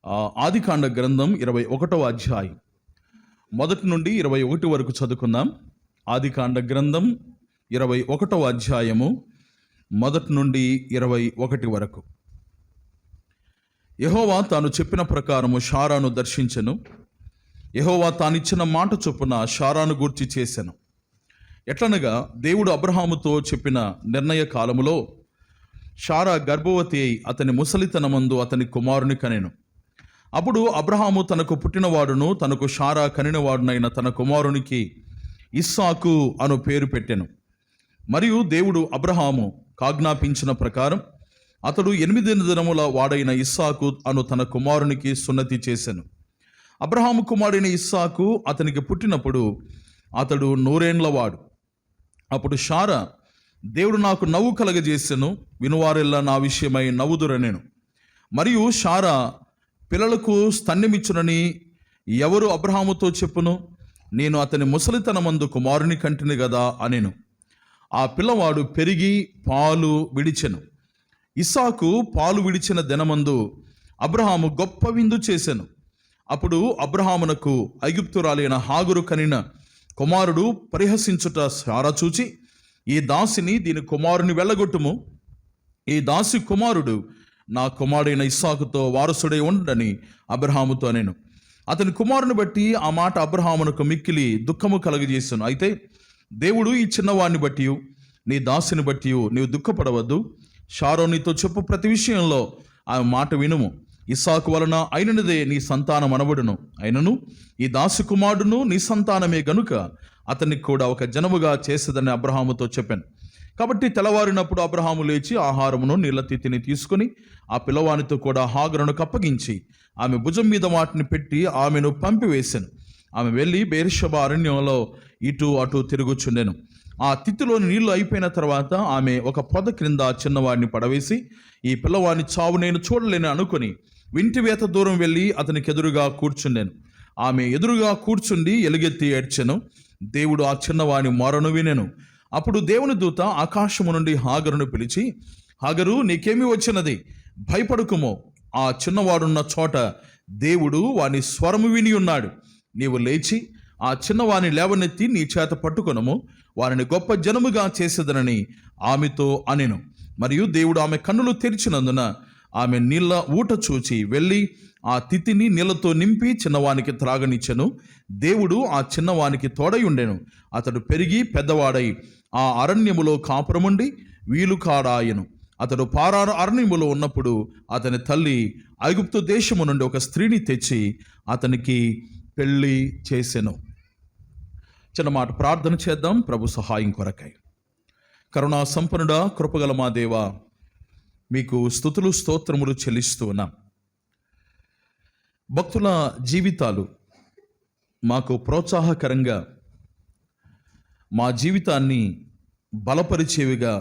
ఆదికాండ గ్రంథం 21వ అధ్యాయం మొదటి నుండి 21 వరకు చదువుకుందాం. ఆదికాండ గ్రంథం 21వ అధ్యాయము మొదటి నుండి 21 వరకు. యెహోవా తాను చెప్పిన ప్రకారము షారాను దర్శించెను. యెహోవా తానిచ్చిన మాట చొప్పున షారాను గూర్చి చేసెను. ఎట్లనగా దేవుడు అబ్రహాముతో చెప్పిన నిర్ణయ కాలములో షారా గర్భవతి అయి అతని ముసలితనమందు అతని కుమారుని కనెను. అప్పుడు అబ్రహాము తనకు పుట్టినవాడును తనకు షారా కనినవాడునైన తన కుమారునికి ఇస్సాకు అను పేరు పెట్టెను. మరియు దేవుడు అబ్రహాము కాజ్ఞాపించిన ప్రకారం అతడు 8 దినముల వాడైన ఇస్సాకు అను తన కుమారునికి సున్నతి చేసెను. అబ్రహాము కుమారుడైన ఇస్సాకు అతనికి పుట్టినప్పుడు అతడు 100 ఏండ్ల వాడు. అప్పుడు షారా, దేవుడు నాకు నవ్వు కలగజేసెను, వినువారెల్లా నా విషయమై నవ్వుదురనెను. మరియు షారా, పిల్లలకు స్తన్యమిచ్చునని ఎవరు అబ్రహాముతో చెప్పును? నేను అతని ముసలితనమందు కుమారుని కంటిని గదా అనెను. ఆ పిల్లవాడు పెరిగి పాలు విడిచెను. ఇస్సాకు పాలు విడిచిన దినమందు అబ్రహాము గొప్ప విందు చేసెను. అప్పుడు అబ్రహామునకు ఐగుప్తురాలైన హాగరు కనిన కుమారుడు పరిహసించుట షారా చూచి, ఈ దాసిని దీని కుమారుని వెళ్ళగొట్టుము, ఈ దాసి కుమారుడు నా కుమారుడైన ఇస్సాకుతో వారసుడై ఉండని అబ్రహాముతో అనెను. అతని కుమారుని బట్టి ఆ మాట అబ్రహామునకు మిక్కిలి దుఃఖము కలగజేసెను. అయితే దేవుడు ఈ చిన్నవాడిని బట్టి నీ దాసిని బట్టి నీవు దుఃఖపడవద్దు, షారో నీతో చెప్పు ప్రతి విషయంలో ఆమె మాట వినుము, ఇస్సాకు వలన అయినదే నీ సంతానం అనబడును, అయినను ఈ దాసి కుమారుడును నీ సంతానమే గనుక అతనికి కూడా ఒక జనముగా చేసేదని అబ్రహాముతో చెప్పాను. కాబట్టి తెల్లవారినప్పుడు అబ్రహాము లేచి ఆహారమును నీళ్ళ తిత్తిని తీసుకుని ఆ పిల్లవానితో కూడా హాగరును అప్పగించి ఆమె భుజం మీద వాటిని పెట్టి ఆమెను పంపివేశాను. ఆమె వెళ్ళి బెయేర్షెబా అరణ్యంలో ఇటు అటు తిరుగుచుండెను. ఆ తిత్తిలోని నీళ్లు అయిపోయిన తర్వాత ఆమె ఒక పొద క్రింద చిన్నవాడిని పడవేసి, ఈ పిల్లవాడిని చావు నేను చూడలేని అనుకుని వింటివేత దూరం వెళ్ళి అతనికి ఎదురుగా కూర్చుండెను. ఆమె ఎదురుగా కూర్చుండి ఎలుగెత్తి ఏడ్చెను. దేవుడు ఆ చిన్నవాని మొరను వినెను. అప్పుడు దేవుని దూత ఆకాశము నుండి హాగరును పిలిచి, హాగరు, నీకేమి వచ్చినది? భయపడుకుమో, ఆ చిన్నవాడున్న చోట దేవుడు వాని స్వరము విని ఉన్నాడు. నీవు లేచి ఆ చిన్నవాని లేవనెత్తి నీ చేత పట్టుకొనము, వారిని గొప్ప జనముగా చేసేదనని ఆమెతో అనెను. మరియు దేవుడు ఆమె కన్నులు తెరిచినందున ఆమె నీళ్ళ ఊట చూచి వెళ్ళి ఆ తిత్తిని నీళ్లతో నింపి చిన్నవానికి త్రాగనిచ్చెను. దేవుడు ఆ చిన్నవానికి తోడై ఉండెను. అతడు పెరిగి పెద్దవాడై ఆ అరణ్యములో కాపురముండి వీలుకాడాయను. అతడు పారాను అరణ్యములో ఉన్నప్పుడు అతని తల్లి ఐగుప్తు దేశము నుండి ఒక స్త్రీని తెచ్చి అతనికి పెళ్లి చేసెను. చిన్న మాట ప్రార్థన చేద్దాం ప్రభు సహాయం కొరకై. కరుణా సంపన్నుడా, కృపగల మా దేవా, మీకు స్తుతులు స్తోత్రములు చెల్లిస్తూ ఉన్నాం. భక్తుల జీవితాలు మాకు ప్రోత్సాహకరంగా, మా జీవితాన్ని బలపరిచేవిగా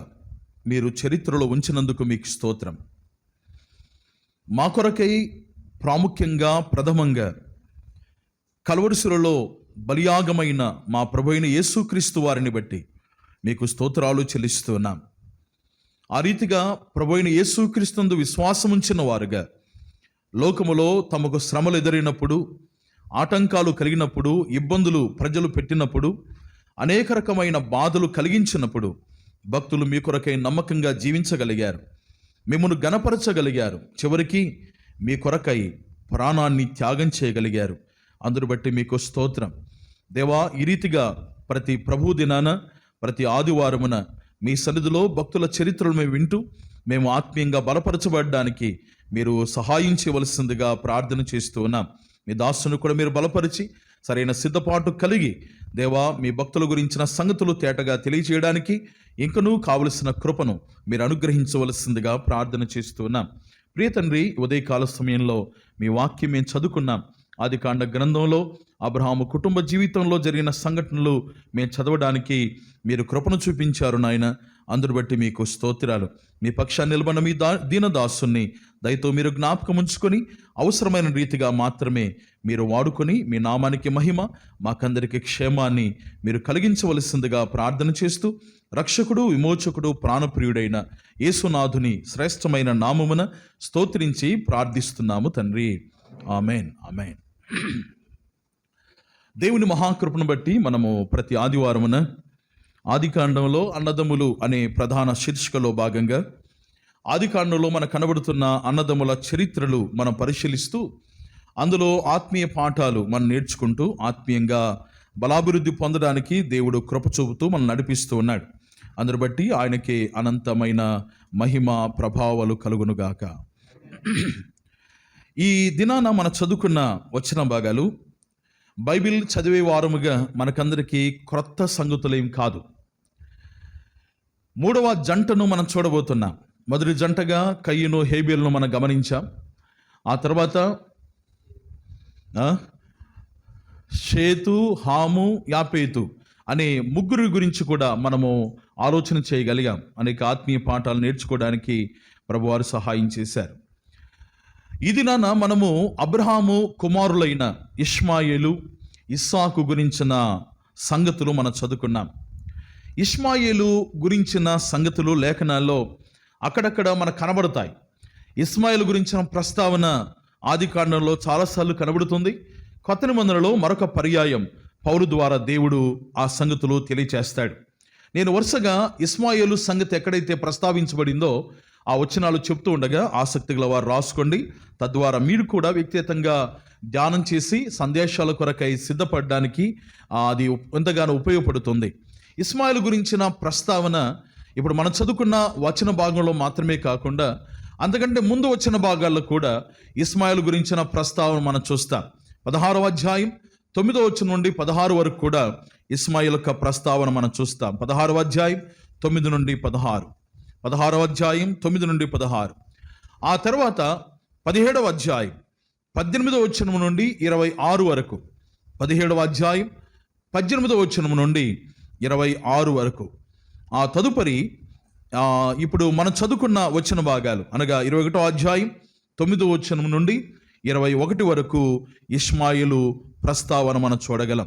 మీరు చరిత్రలో ఉంచినందుకు మీకు స్తోత్రం. మా కొరకై ప్రాముఖ్యంగా ప్రథమంగా కల్వరిశిలలో బలియాగమైన మా ప్రభువైన యేసుక్రీస్తు వారిని బట్టి మీకు స్తోత్రాలు చెల్లిస్తున్నాం. ఆ రీతిగా ప్రభువైన యేసుక్రీస్తునందు విశ్వాసముంచిన వారుగా లోకములో తమకు శ్రమలు ఎదురైనప్పుడు, ఆటంకాలు కలిగినప్పుడు, ఇబ్బందులు ప్రజలు పెట్టినప్పుడు, అనేక రకమైన బాధలు కలిగించినప్పుడు భక్తులు మీ కొరకై నమ్మకంగా జీవించగలిగారు, మిమ్మల్ని గణపరచగలిగారు, చివరికి మీ కొరకై ప్రాణాన్ని త్యాగం చేయగలిగారు. అందును బట్టి మీకు స్తోత్రం దేవా. ఈ రీతిగా ప్రతి ప్రభు దినాన, ప్రతి ఆదివారమున మీ సన్నిధిలో భక్తుల చరిత్రలు మేము వింటూ మేము ఆత్మీయంగా బలపరచబడడానికి మీరు సహాయం చేయవలసిందిగా ప్రార్థన చేస్తూ ఉన్నాం. మీ దాసును కూడా మీరు బలపరిచి సరైన సిద్ధపాటు కలిగి దేవా, మీ భక్తుల గురించిన సంగతులు తేటగా తెలియజేయడానికి ఇంకనూ కావలసిన కృపను మీరు అనుగ్రహించవలసిందిగా ప్రార్థన చేస్తూ ఉన్నాం. ప్రియ తండ్రి, ఉదయకాల సమయంలో మీ వాక్యం మేము చదువుకున్నాం. ఆదికాండ గ్రంథంలో అబ్రహాము కుటుంబ జీవితంలో జరిగిన సంఘటనలు మేము చదవడానికి మీరు కృపను చూపించారు నాయన. అందును బట్టి మీకు స్తోత్రాలు. మీ పక్షాన్ని నిలబడిన మీ దీనదాసుని దయతో మీరు జ్ఞాపకం ఉంచుకొని అవసరమైన రీతిగా మాత్రమే మీరు వాడుకొని మీ నామానికి మహిమ, మాకందరికి క్షేమాన్ని మీరు కలిగించవలసిందిగా ప్రార్థన చేస్తూ రక్షకుడు, విమోచకుడు, ప్రాణప్రియుడైన యేసునాథుని శ్రేష్టమైన నామమున స్తోత్రించి ప్రార్థిస్తున్నాము తండ్రి, ఆమెన్. ఆమెన్. దేవుని మహాకృపను బట్టి మనము ప్రతి ఆదివారమున ఆదికాండంలో అన్నదమ్ములు అనే ప్రధాన శీర్షికలో భాగంగా ఆదికాండంలో మనకు కనబడుతున్న అన్నదమ్ముల చరిత్రలు మనం పరిశీలిస్తూ అందులో ఆత్మీయ పాఠాలు మనం నేర్చుకుంటూ ఆత్మీయంగా బలాభివృద్ధి పొందడానికి దేవుడు కృప చూపుతూ మనం నడిపిస్తూ ఉన్నాడు. అందును బట్టి ఆయనకి అనంతమైన మహిమ ప్రభావాలు కలుగునుగాక. ఈ దినాన మనం చదువుకున్న వచన భాగాలు బైబిల్ చదివే వారముగా మనకందరికీ క్రొత్త సంగతులేం కాదు. మూడవ జంటను మనం చూడబోతున్నాం. మొదటి జంటగా కయ్యను హేబేలును మనం గమనించాం. ఆ తర్వాత షేతు, హాము, యాపేతు అనే ముగ్గురు గురించి కూడా మనము ఆలోచన చేయగలిగాం. అనేక ఆత్మీయ పాఠాలు నేర్చుకోవడానికి ప్రభువారు సహాయం చేశారు. ఈ దినాన మనము అబ్రహాము కుమారులైన ఇష్మాయేలు, ఇస్సాకు గురించిన సంగతులు మనం చదువుకున్నాం. ఇష్మాయేలు గురించిన సంగతులు లేఖనాల్లో అక్కడక్కడ మనకు కనబడతాయి. ఇస్మాయిల్ గురించిన ప్రస్తావన ఆదికాండంలో చాలాసార్లు కనబడుతుంది. కొత్త నిబంధనలో మరొక పర్యాయం పౌలు ద్వారా దేవుడు ఆ సంగతులు తెలియచేస్తాడు. నేను వరుసగా ఇస్మాయేలు సంగతి ఎక్కడైతే ప్రస్తావించబడిందో ఆ వచనాలు చెప్తూ ఉండగా ఆసక్తి గల వారు రాసుకోండి. తద్వారా మీరు కూడా వ్యక్తిగతంగా ధ్యానం చేసి సందేశాల కొరకై సిద్ధపడడానికి అది ఎంతగానో ఉపయోగపడుతుంది. ఇస్మాయిల్ గురించిన ప్రస్తావన ఇప్పుడు మనం చదువుకున్న వచన భాగంలో మాత్రమే కాకుండా అంతకంటే ముందు వచ్చిన భాగాల్లో కూడా ఇస్మాయిల్ గురించిన ప్రస్తావన మనం చూస్తాం. 16వ అధ్యాయం 9వ వచనం నుండి 16 వరకు కూడా ఇస్మాయిల్ యొక్క ప్రస్తావన మనం చూస్తాం. 16వ అధ్యాయం 9 నుండి 16, 16వ అధ్యాయం 9 నుండి 16. ఆ తర్వాత 17వ అధ్యాయం 18వ వచనం నుండి 26 వరకు, 17వ అధ్యాయం 18వ వచనం నుండి 26 వరకు. ఆ తదుపరి ఇప్పుడు మనం చదువుకున్న వచన భాగాలు అనగా 21వ అధ్యాయం 9వ వచనం నుండి 21 వరకు ఇష్మాయిలు ప్రస్తావన మనం చూడగలం.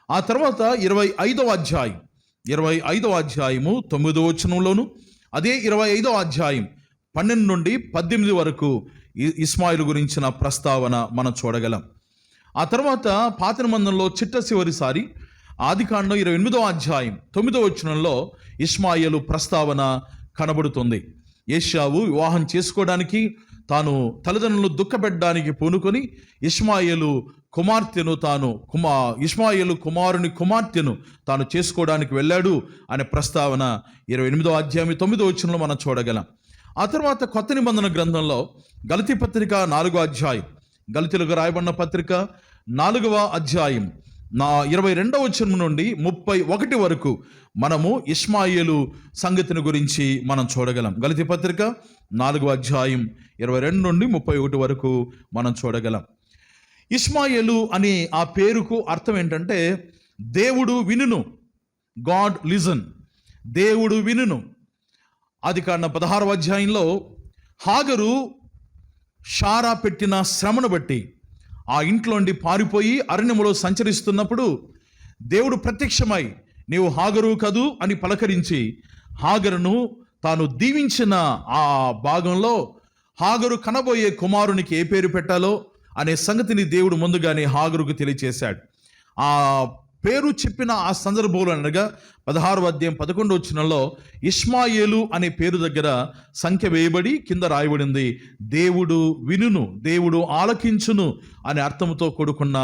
ఆ తర్వాత 25వ అధ్యాయం 25వ అధ్యాయము 9వ వచనంలోను, అదే 25వ అధ్యాయం 12 నుండి 18 వరకు ఇస్మాయిలు గురించిన ప్రస్తావన మనం చూడగలం. ఆ తర్వాత పాత నిబంధనలో చిట్ట చివరిసారి ఆదికాండం 28వ అధ్యాయం 9వ వచనంలో ఇష్మాయేలు ప్రస్తావన కనబడుతుంది. ఏశావు వివాహం చేసుకోవడానికి తాను తల్లిదండ్రులను దుఃఖపెట్టడానికి పూనుకొని ఇష్మాయేలు కుమారుని కుమార్తెను తాను చేసుకోవడానికి వెళ్ళాడు అనే ప్రస్తావన 28వ అధ్యాయం 9వ వచనంలో మనం చూడగలం. ఆ తర్వాత కొత్త నిబంధన గ్రంథంలో గలతీ పత్రిక 4వ అధ్యాయం, గలతీలకు రాయబడిన పత్రిక 4వ అధ్యాయం 22వ వచనం నుండి 31 వరకు మనము ఇష్మాయేలు సంగతిని గురించి మనం చూడగలం. గలతీ పత్రిక 4వ అధ్యాయం 22 నుండి 31 వరకు మనం చూడగలం. ఇష్మాయేలు అనే ఆ పేరుకు అర్థం ఏంటంటే దేవుడు వినును, గాడ్ లిజన్, దేవుడు వినును. ఆదికాండం 16వ అధ్యాయంలో హాగరు షారా పెట్టిన శ్రమను బట్టి ఆ ఇంట్లోండి పారిపోయి అరణ్యములో సంచరిస్తున్నప్పుడు దేవుడు ప్రత్యక్షమై నీవు హాగరు కదూ అని పలకరించి హాగరును తాను దీవించిన ఆ భాగంలో హాగరు కనబోయే కుమారునికి ఏ పేరు పెట్టాలో అనే సంగతిని దేవుడు ముందుగానే హాగరుకు తెలియచేశాడు. ఆ పేరు చెప్పిన ఆ సందర్భంలో అనగా 16వ అధ్యాయం 11వ వచనంలో ఇష్మాయేలు అనే పేరు దగ్గర సంఖ్య వేయబడి కింద రాయబడింది దేవుడు వినును, దేవుడు ఆలకించును అనే అర్థముతో కూడుకున్న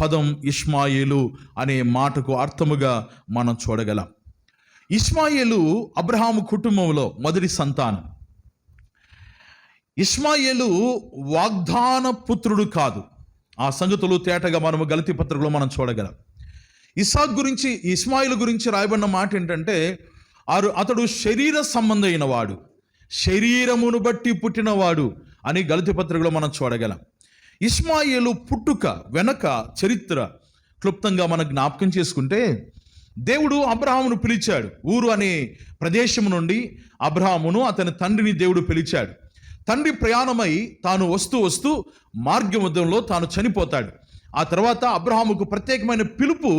పదం ఇష్మాయేలు అనే మాటకు అర్థముగా మనం చూడగలం. ఇష్మాయేలు అబ్రహాము కుటుంబంలో మొదటి సంతానం. ఇష్మాయేలు వాగ్దాన పుత్రుడు కాదు. ఆ సంగతులు తేటగా మనము గలతీ పత్రికలో మనం చూడగలం. ఇస్సాకు గురించి, ఇస్మాయిలు గురించి రాయబడిన మాట ఏంటంటే అతడు శరీర సంబంధమైన వాడు, శరీరమును బట్టి పుట్టినవాడు అని గలతీ పత్రికలో మనం చూడగలం. ఇష్మాయేలు పుట్టుక వెనక చరిత్ర క్లుప్తంగా మనం జ్ఞాపకం చేసుకుంటే దేవుడు అబ్రహామును పిలిచాడు. ఊరు అనే ప్రదేశం నుండి అబ్రహామును అతని తండ్రిని దేవుడు పిలిచాడు. తండ్రి ప్రయాణమై తాను వస్తూ మార్గమధ్యంలో తాను చనిపోతాడు. ఆ తర్వాత అబ్రహాముకు ప్రత్యేకమైన పిలుపు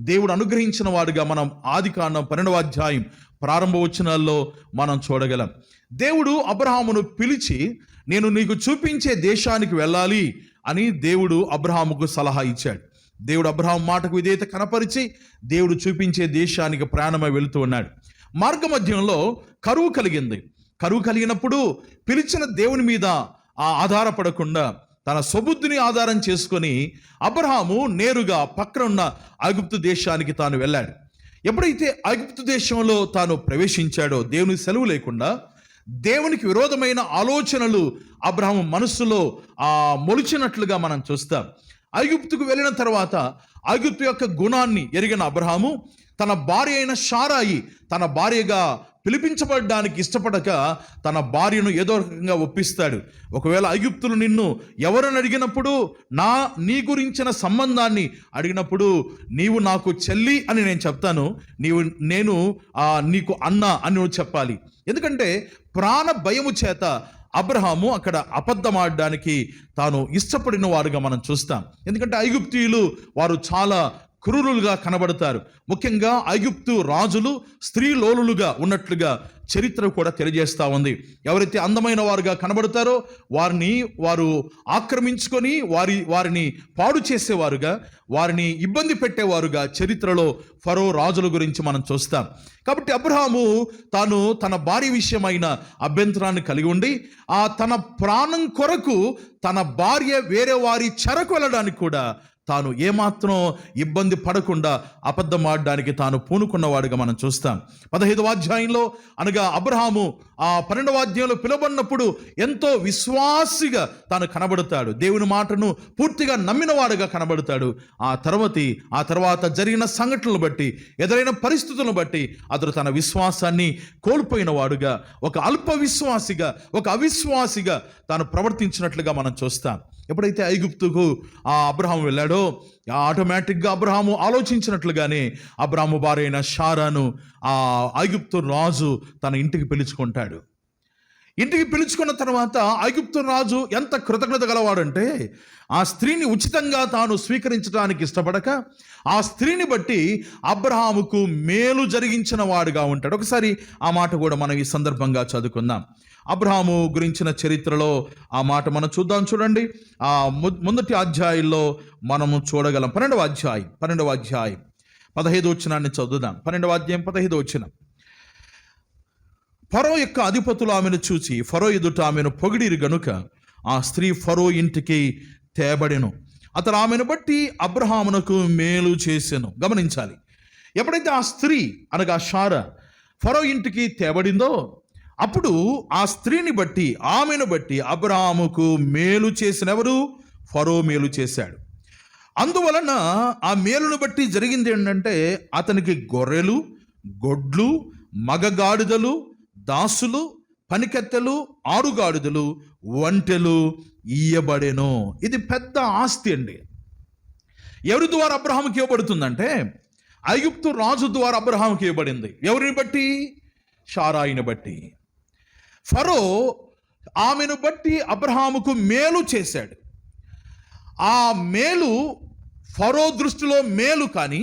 దేవుడు అనుగ్రహించిన వాడుగా మనం ఆదికాండం 12వ అధ్యాయం ప్రారంభ వచనాల్లో మనం చూడగలం. దేవుడు అబ్రహామును పిలిచి నేను నీకు చూపించే దేశానికి వెళ్ళాలి అని దేవుడు అబ్రహాముకు సలహా ఇచ్చాడు. దేవుడు అబ్రహాం మాటకు విధేయత కనపరిచి దేవుడు చూపించే దేశానికి ప్రయాణమై వెళుతూ ఉన్నాడు. మార్గ మధ్యంలో కరువు కలిగింది. కరువు కలిగినప్పుడు పిలిచిన దేవుని మీద ఆధారపడకుండా తన సొబుద్ధిని ఆధారం చేసుకొని అబ్రహాము నేరుగా పక్కన ఉన్న ఐగుప్తు దేశానికి తాను వెళ్ళాడు. ఎప్పుడైతే ఐగుప్తు దేశంలో తాను ప్రవేశించాడో దేవుని సెలవు లేకుండా దేవునికి విరోధమైన ఆలోచనలు అబ్రహాము మనస్సులో మొలిచినట్లుగా మనం చూస్తాం. ఐగుప్తుకు వెళ్ళిన తర్వాత ఐగుప్తు యొక్క గుణాన్ని ఎరిగిన అబ్రహాము తన భార్య అయిన శారాయి తన భార్యగా పిలిపించబడడానికి ఇష్టపడక తన భార్యను ఏదో రకంగా ఒప్పిస్తాడు. ఒకవేళ ఐగుప్తులు నిన్ను ఎవరని అడిగినప్పుడు నీ గురించిన సంబంధాన్ని అడిగినప్పుడు నీవు నాకు చెల్లి అని నేను చెప్తాను, నేను నీకు అన్న అని నువ్వు చెప్పాలి. ఎందుకంటే ప్రాణ భయము చేత అబ్రహాము అక్కడ అబద్ధమాడడానికి తాను ఇష్టపడిన వారుగా మనం చూస్తాం. ఎందుకంటే ఐగుప్తీయులు వారు చాలా క్రూరులుగా కనబడతారు. ముఖ్యంగా ఐగుప్తు రాజులు స్త్రీలోలులుగా ఉన్నట్లుగా చరిత్ర కూడా తెలియజేస్తూ ఉంది. ఎవరైతే అందమైన వారుగా కనబడతారో వారు ఆక్రమించుకొని వారిని పాడు చేసేవారుగా, వారిని ఇబ్బంది పెట్టేవారుగా చరిత్రలో ఫరో రాజుల గురించి మనం చూస్తాం. కాబట్టి అబ్రహాము తాను తన భార్య విషయమైన అభ్యంతరాన్ని కలిగి ఉండి తన ప్రాణం కొరకు తన భార్య వేరే వారి చెరకు వెళ్ళడానికి కూడా తాను ఏమాత్రం ఇబ్బంది పడకుండా అబద్ధమాడడానికి తాను పూనుకున్నవాడుగా మనం చూస్తాం. 15వ అధ్యాయంలో అనగా అబ్రహాము 12వ అధ్యాయంలో పిలువబడినప్పుడు ఎంతో విశ్వాసిగా తాను కనబడతాడు. దేవుని మాటను పూర్తిగా నమ్మినవాడుగా కనబడతాడు. ఆ తర్వాత జరిగిన సంఘటనలు బట్టి, ఎదురైన పరిస్థితులను బట్టి అతడు తన విశ్వాసాన్ని కోల్పోయిన వాడుగా, ఒక అల్ప విశ్వాసిగా, ఒక అవిశ్వాసిగా తాను ప్రవర్తించినట్లుగా మనం చూస్తాం. ఎప్పుడైతే ఐగుప్తుకు అబ్రహాము వెళ్ళాడో ఆటోమేటిక్గా అబ్రహాము ఆలోచించినట్లుగానే అబ్రహాము భార్య అయిన శారాను ఐగుప్తు రాజు తన ఇంటికి పిలుచుకుంటాడు. ఇంటికి పిలుచుకున్న తర్వాత ఐగుప్తు రాజు ఎంత కృతజ్ఞత గలవాడంటే ఆ స్త్రీని ఉచితంగా తాను స్వీకరించడానికి ఇష్టపడక ఆ స్త్రీని బట్టి అబ్రహాముకు మేలు జరిగించిన వాడుగా ఉంటాడు. ఒకసారి ఆ మాట కూడా మనం ఈ సందర్భంగా చదువుకుందాం. అబ్రహాము గురించిన చరిత్రలో ఆ మాట మనం చూడండి. మొదటి అధ్యాయంలో మనము చూడగలం. 12వ అధ్యాయం 15వ వచనాన్ని చదువుదాం. 12వ అధ్యాయం 15వ వచనం. ఫరో యొక్క అధిపతులు ఆమెను చూచి ఫరో ఎదుట ఆమెను పొగిడిరు గనుక ఆ స్త్రీ ఫరో ఇంటికి తేబడెను. అతడు ఆమెను బట్టి అబ్రహామునకు మేలు చేసెను. గమనించాలి, ఎప్పుడైతే ఆ స్త్రీ అనగా శారా ఫరో ఇంటికి తేబడిందో అప్పుడు ఆ స్త్రీని బట్టి, ఆమెను బట్టి అబ్రహాముకు మేలు చేసిన ఎవరు? ఫరో మేలు చేశాడు. అందువలన ఆ మేలును బట్టి జరిగింది ఏంటంటే అతనికి గొర్రెలు, గొడ్లు, మగగాడిదలు, దాసులు, పనికత్తెలు, ఆరుగాడిదలు, ఒంటెలు ఇయ్యబడెను. ఇది పెద్ద ఆస్తి అండి. ఎవరి ద్వారా అబ్రహాముకి ఇవ్వబడుతుందంటే ఐగుప్తు రాజు ద్వారా అబ్రహాముకి ఇవ్వబడింది. ఎవరిని బట్టి? శారాయిని బట్టి. ఫరో ఆమెను బట్టి అబ్రహాముకు మేలు చేశాడు. ఆ మేలు ఫరో దృష్టిలో మేలు, కానీ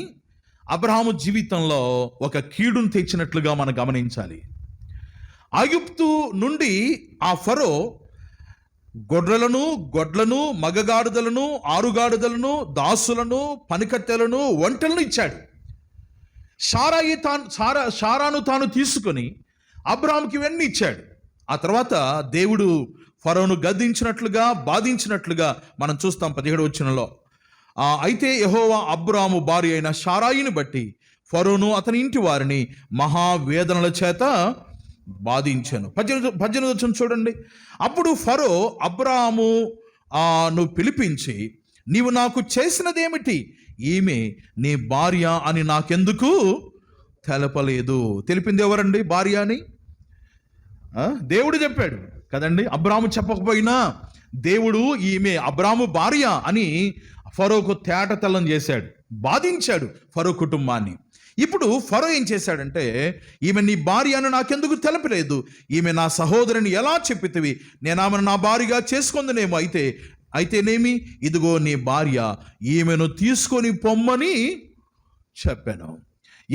అబ్రహాము జీవితంలో ఒక కీడును తెచ్చినట్లుగా మనం గమనించాలి. ఐగుప్తు నుండి ఆ ఫరో గొడ్లను, మగగాడిదలను, ఆరుగాడిదలను, దాసులను, పనికత్తెలను, ఒంటెలను ఇచ్చాడు. శారాను తాను తీసుకొని అబ్రహాముకి ఇవన్నీ ఇచ్చాడు. ఆ తర్వాత దేవుడు ఫరోను గద్దించినట్లుగా, బాధించినట్లుగా మనం చూస్తాం 17వ వచనంలో. అయితే యెహోవా అబ్రాము భార్య అయిన శారాయిని బట్టి ఫరోను అతని ఇంటి వారిని మహావేదనల చేత బాధించాను. 18వ వచనం చూడండి. అప్పుడు ఫరో అబ్రామును పిలిపించి, నీవు నాకు చేసినదేమిటి? ఈమె నీ భార్య అని నాకెందుకు తెలపలేదు? తెలిపింది ఎవరండి భార్య అని? దేవుడు చెప్పాడు కదండి. అబ్రాము చెప్పకపోయినా దేవుడు ఈమె అబ్రాము భార్య అని ఫరోకు తేటతెల్లం చేశాడు, బాధించాడు ఫరో కుటుంబాన్ని. ఇప్పుడు ఫరో ఏం చేశాడంటే, ఈమె నీ భార్య అని నాకెందుకు తెలపలేదు? ఈమె నా సహోదరుని ఎలా చెప్పితివి? నేను ఆమెను నా భార్యగా చేసుకుందనేమో. అయితేనేమి, ఇదిగో నీ భార్య, ఈమెను తీసుకొని పొమ్మని చెప్పాను.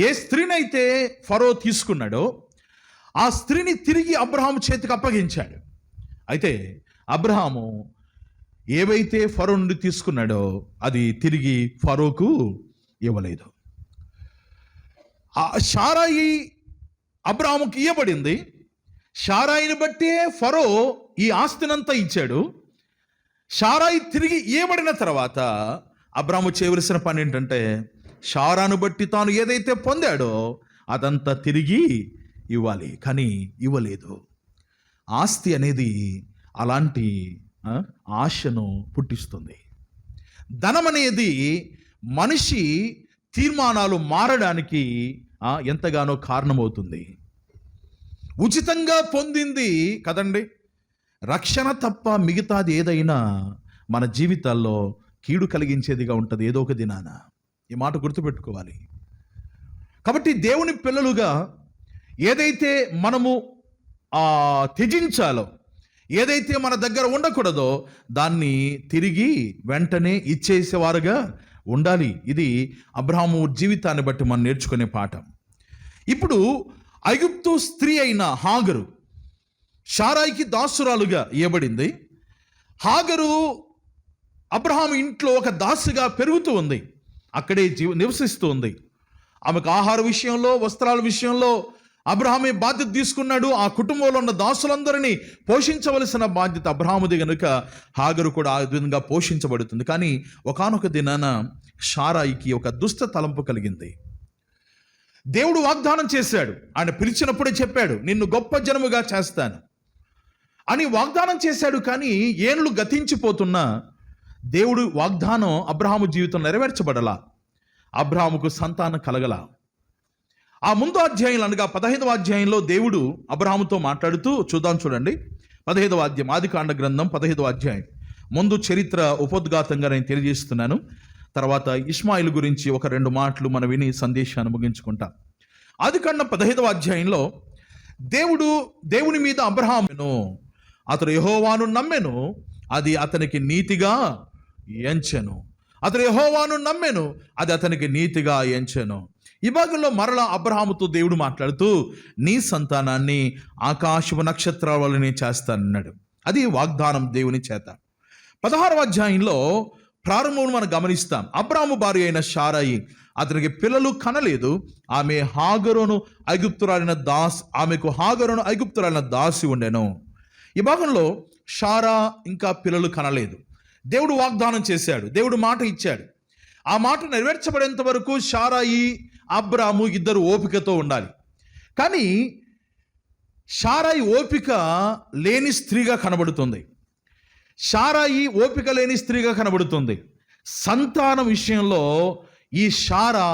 ఏ స్త్రీనైతే ఫరో తీసుకున్నాడో ఆ స్త్రీని తిరిగి అబ్రహాము చేతికి అప్పగించాడు. అయితే అబ్రహాము ఏవైతే ఫరో నుండి తీసుకున్నాడో అది తిరిగి ఫరోకు ఇవ్వలేదు. షారాయి అబ్రాహాముకి ఇవ్వబడింది. షారాయిని బట్టే ఫరో ఈ ఆస్తినంతా ఇచ్చాడు. షారాయి తిరిగి ఇవ్వబడిన తర్వాత అబ్రాహాము చేయవలసిన పని ఏంటంటే షారాను బట్టి తాను ఏదైతే పొందాడో అదంతా తిరిగి ఇవ్వాలి. కానీ ఇవ్వలేదు. ఆస్తి అనేది అలాంటి ఆశను పుట్టిస్తుంది. ధనం అనేది మనిషి తీర్మానాలు మారడానికి ఎంతగానో కారణమవుతుంది. ఉచితంగా పొందింది కదండి రక్షణ తప్ప మిగతాది ఏదైనా మన జీవితాల్లో కీడు కలిగించేదిగా ఉంటుంది ఏదో ఒక దినాన. ఈ మాట గుర్తుపెట్టుకోవాలి. కాబట్టి దేవుని పిల్లలుగా ఏదైతే మనము త్యజించాలో, ఏదైతే మన దగ్గర ఉండకూడదో దాన్ని తిరిగి వెంటనే ఇచ్చేసేవారుగా ఉండాలి. ఇది అబ్రాహాము జీవితాన్ని బట్టి మనం నేర్చుకునే పాఠం. ఇప్పుడు ఐగుప్తు స్త్రీ అయిన హాగరు షారాయికి దాసురాలుగా ఇవ్వబడింది. హాగరు అబ్రహాము ఇంట్లో ఒక దాసిగా పెరుగుతూ ఉంది. అక్కడే నివసిస్తూ ఉంది. ఆమెకు ఆహార విషయంలో, వస్త్రాల విషయంలో అబ్రహామే బాధ్యత తీసుకున్నాడు. ఆ కుటుంబంలో ఉన్న దాసులందరినీ పోషించవలసిన బాధ్యత అబ్రహాముది కనుక హాగరు కూడా ఆ విధంగా పోషించబడుతుంది. కానీ ఒకానొక దినాన షారాయికి ఒక దుష్ట తలంపు కలిగింది. దేవుడు వాగ్దానం చేశాడు. ఆయన పిలిచినప్పుడే చెప్పాడు, నిన్ను గొప్ప జనముగా చేస్తాను అని వాగ్దానం చేశాడు. కానీ ఏళ్ళు గతించిపోతున్నా దేవుడు వాగ్దానం అబ్రహాము జీవితం నెరవేర్చబడలా. అబ్రహాముకు సంతానం కలగల. ఆ ముందు అధ్యాయంలో అనగా 15వ అధ్యాయంలో దేవుడు అబ్రహాముతో మాట్లాడుతూ చూడండి. 15వ అధ్యాయం, ఆదికాండ గ్రంథం 15వ అధ్యాయం. ముందు చరిత్ర ఉపోద్ఘాతంగా నేను తెలియజేస్తున్నాను. తర్వాత ఇష్మాయిల్ గురించి ఒక 2 మాటలు మనం విని సందేశాన్ని ముగించుకుంటాం. ఆదికాండం 15వ అధ్యాయంలో దేవుని మీద అబ్రహామును అతడు యెహోవాను నమ్మెను, అది అతనికి నీతిగా ఎంచెను. అతడు యెహోవాను నమ్మెను, అది అతనికి నీతిగా ఎంచెను. ఈ భాగంలో మరలా అబ్రహాముతో దేవుడు మాట్లాడుతూ నీ సంతానాన్ని ఆకాశపు నక్షత్రాల వలనే చేస్తానన్నాడు. అది వాగ్దానం దేవుని చేత. 16వ అధ్యాయంలో ప్రారంభం మనం గమనిస్తాం. అబ్రాహాము భార్య అయిన షారాయి అతనికి పిల్లలు కనలేదు. ఆమెకు హాగరును ఐగుప్తురాలిన దాసి ఉండెను. ఈ భాగంలో షారా ఇంకా పిల్లలు కనలేదు. దేవుడు వాగ్దానం చేశాడు, దేవుడు మాట ఇచ్చాడు. ఆ మాట నెరవేర్చబడేంత వరకు షారాయి అబ్రాము ఇద్దరు ఓపికతో ఉండాలి. కానీ షారాయి ఓపిక లేని స్త్రీగా కనబడుతుంది. షారాయి ఓపిక లేని స్త్రీగా కనబడుతుంది. సంతానం విషయంలో ఈ షారా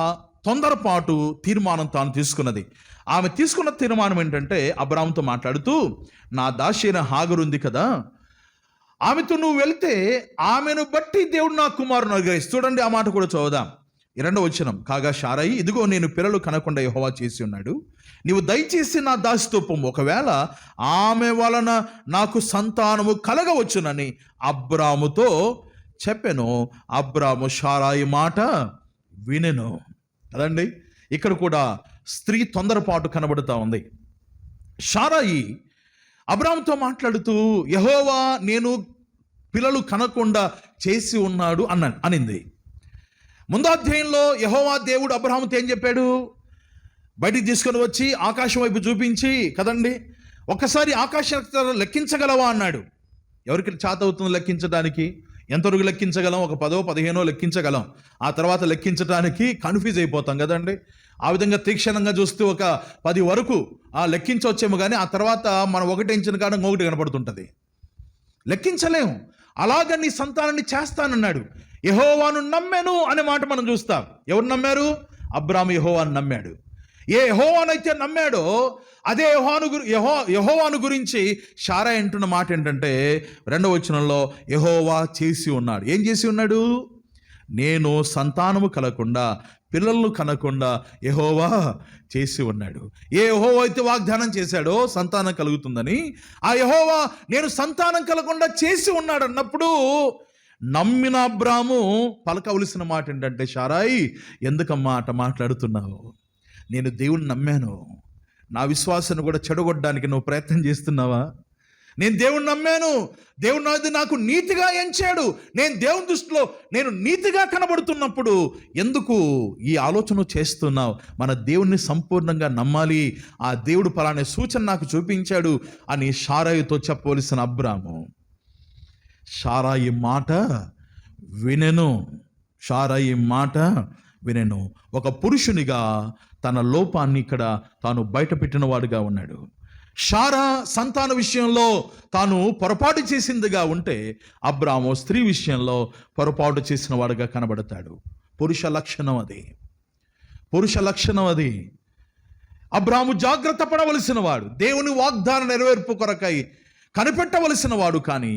తొందరపాటు తీర్మానం తాను తీసుకున్నది. ఆమె తీసుకున్న తీర్మానం ఏంటంటే అబ్రాముతో మాట్లాడుతూ, నా దాసి అయిన హాగరు ఉంది కదా, ఆమెతో నువ్వు వెళ్తే ఆమెను బట్టి దేవుడు నా కుమారుని అనుగ్రహిస్తాడు. చూడండి, ఆ మాట కూడా చదువుదాం. 2వ వచనం. కాగా షారాయి, ఇదిగో నేను పిల్లలు కనకుండా యెహోవా చేసి ఉన్నాడు, నీవు దయచేసి నా దాసితో పొమ్ము, ఒకవేళ ఆమె వలన నాకు సంతానము కలగవచ్చునని అబ్రాముతో చెప్పెను. అబ్రాము షారాయి మాట వినెను. కదండి, ఇక్కడ కూడా స్త్రీ తొందరపాటు కనబడుతూ ఉంది. షారాయి అబ్రాముతో మాట్లాడుతూ యెహోవా నేను పిల్లలు కనకుండా చేసి ఉన్నాడు అనింది. ముందు అధ్యాయంలో యెహోవా దేవుడు అబ్రహాముతో ఏం చెప్పాడు? బయటికి తీసుకొని వచ్చి ఆకాశం వైపు చూపించి కదండి, ఒక్కసారి ఆకాశ నక్షత్రాలు లెక్కించగలవా అన్నాడు. ఎవరికి చేత అవుతుంది లెక్కించడానికి? ఎంతవరకు లెక్కించగలం? ఒక 10, 15 లెక్కించగలం. ఆ తర్వాత లెక్కించడానికి కన్ఫ్యూజ్ అయిపోతాం కదండి. ఆ విధంగా తీక్షణంగా చూస్తే ఒక 10 వరకు లెక్కించవచ్చేమో, కానీ ఆ తర్వాత మనం ఒకటి ఎంచిన కాడ ఇంకొకటి కనపడుతుంటుంది, లెక్కించలేము. అలాగ నీ సంతానాన్ని చేస్తానన్నాడు. యెహోవాను నమ్మెను అనే మాట మనం చూస్తాం. ఎవరు నమ్మారు? అబ్రాము యెహోవాను నమ్మాడు. ఏ యెహోవానైతే నమ్మాడో అదే యెహోవాను గురించి షారా అంటున్న మాట ఏంటంటే 2వ వచనంలో యెహోవా చేసి ఉన్నాడు. ఏం చేసి ఉన్నాడు? నేను సంతానము కలగకుండా, పిల్లలను కనకుండా యెహోవా చేసి ఉన్నాడు. ఏ యెహోవా అయితే వాగ్దానం చేశాడో సంతానం కలుగుతుందని, ఆ యెహోవా నేను సంతానం కలగకుండా చేసి ఉన్నాడు అన్నప్పుడు నమ్మిన అబ్రాము పలకవలసిన మాట ఏంటంటే, షారాయి ఎందుకమ్మా అట మాట్లాడుతున్నావు? నేను దేవుని నమ్మాను, నా విశ్వాసాన్ని కూడా చెడగొట్టడానికి నువ్వు ప్రయత్నం చేస్తున్నావా? నేను దేవుణ్ణి నమ్మాను, దేవుడు నాది నాకు నీతిగా ఎంచాడు, నేను దేవుని దృష్టిలో నేను నీతిగా కనబడుతున్నప్పుడు ఎందుకు ఈ ఆలోచన చేస్తున్నావు? మన దేవుణ్ణి సంపూర్ణంగా నమ్మాలి, ఆ దేవుడు పలానే సూచన నాకు చూపించాడు అని శారాయితో చెప్పవలసిన అబ్రాము శారాయి మాట వినెను. శారాయి మాట వినెను. ఒక పురుషునిగా తన లోపాన్ని ఇక్కడ తాను బయటపెట్టిన వాడుగా ఉన్నాడు. శారా సంతాన విషయంలో తాను పొరపాటు చేసిందిగా ఉంటే, అబ్రాము స్త్రీ విషయంలో పొరపాటు చేసిన వాడుగా కనబడతాడు. పురుష లక్షణం అది, పురుష లక్షణం అది. అబ్రాము జాగ్రత్త పడవలసిన వాడు, దేవుని వాగ్దాన నెరవేర్పు కొరకై కనిపెట్టవలసిన వాడు. కానీ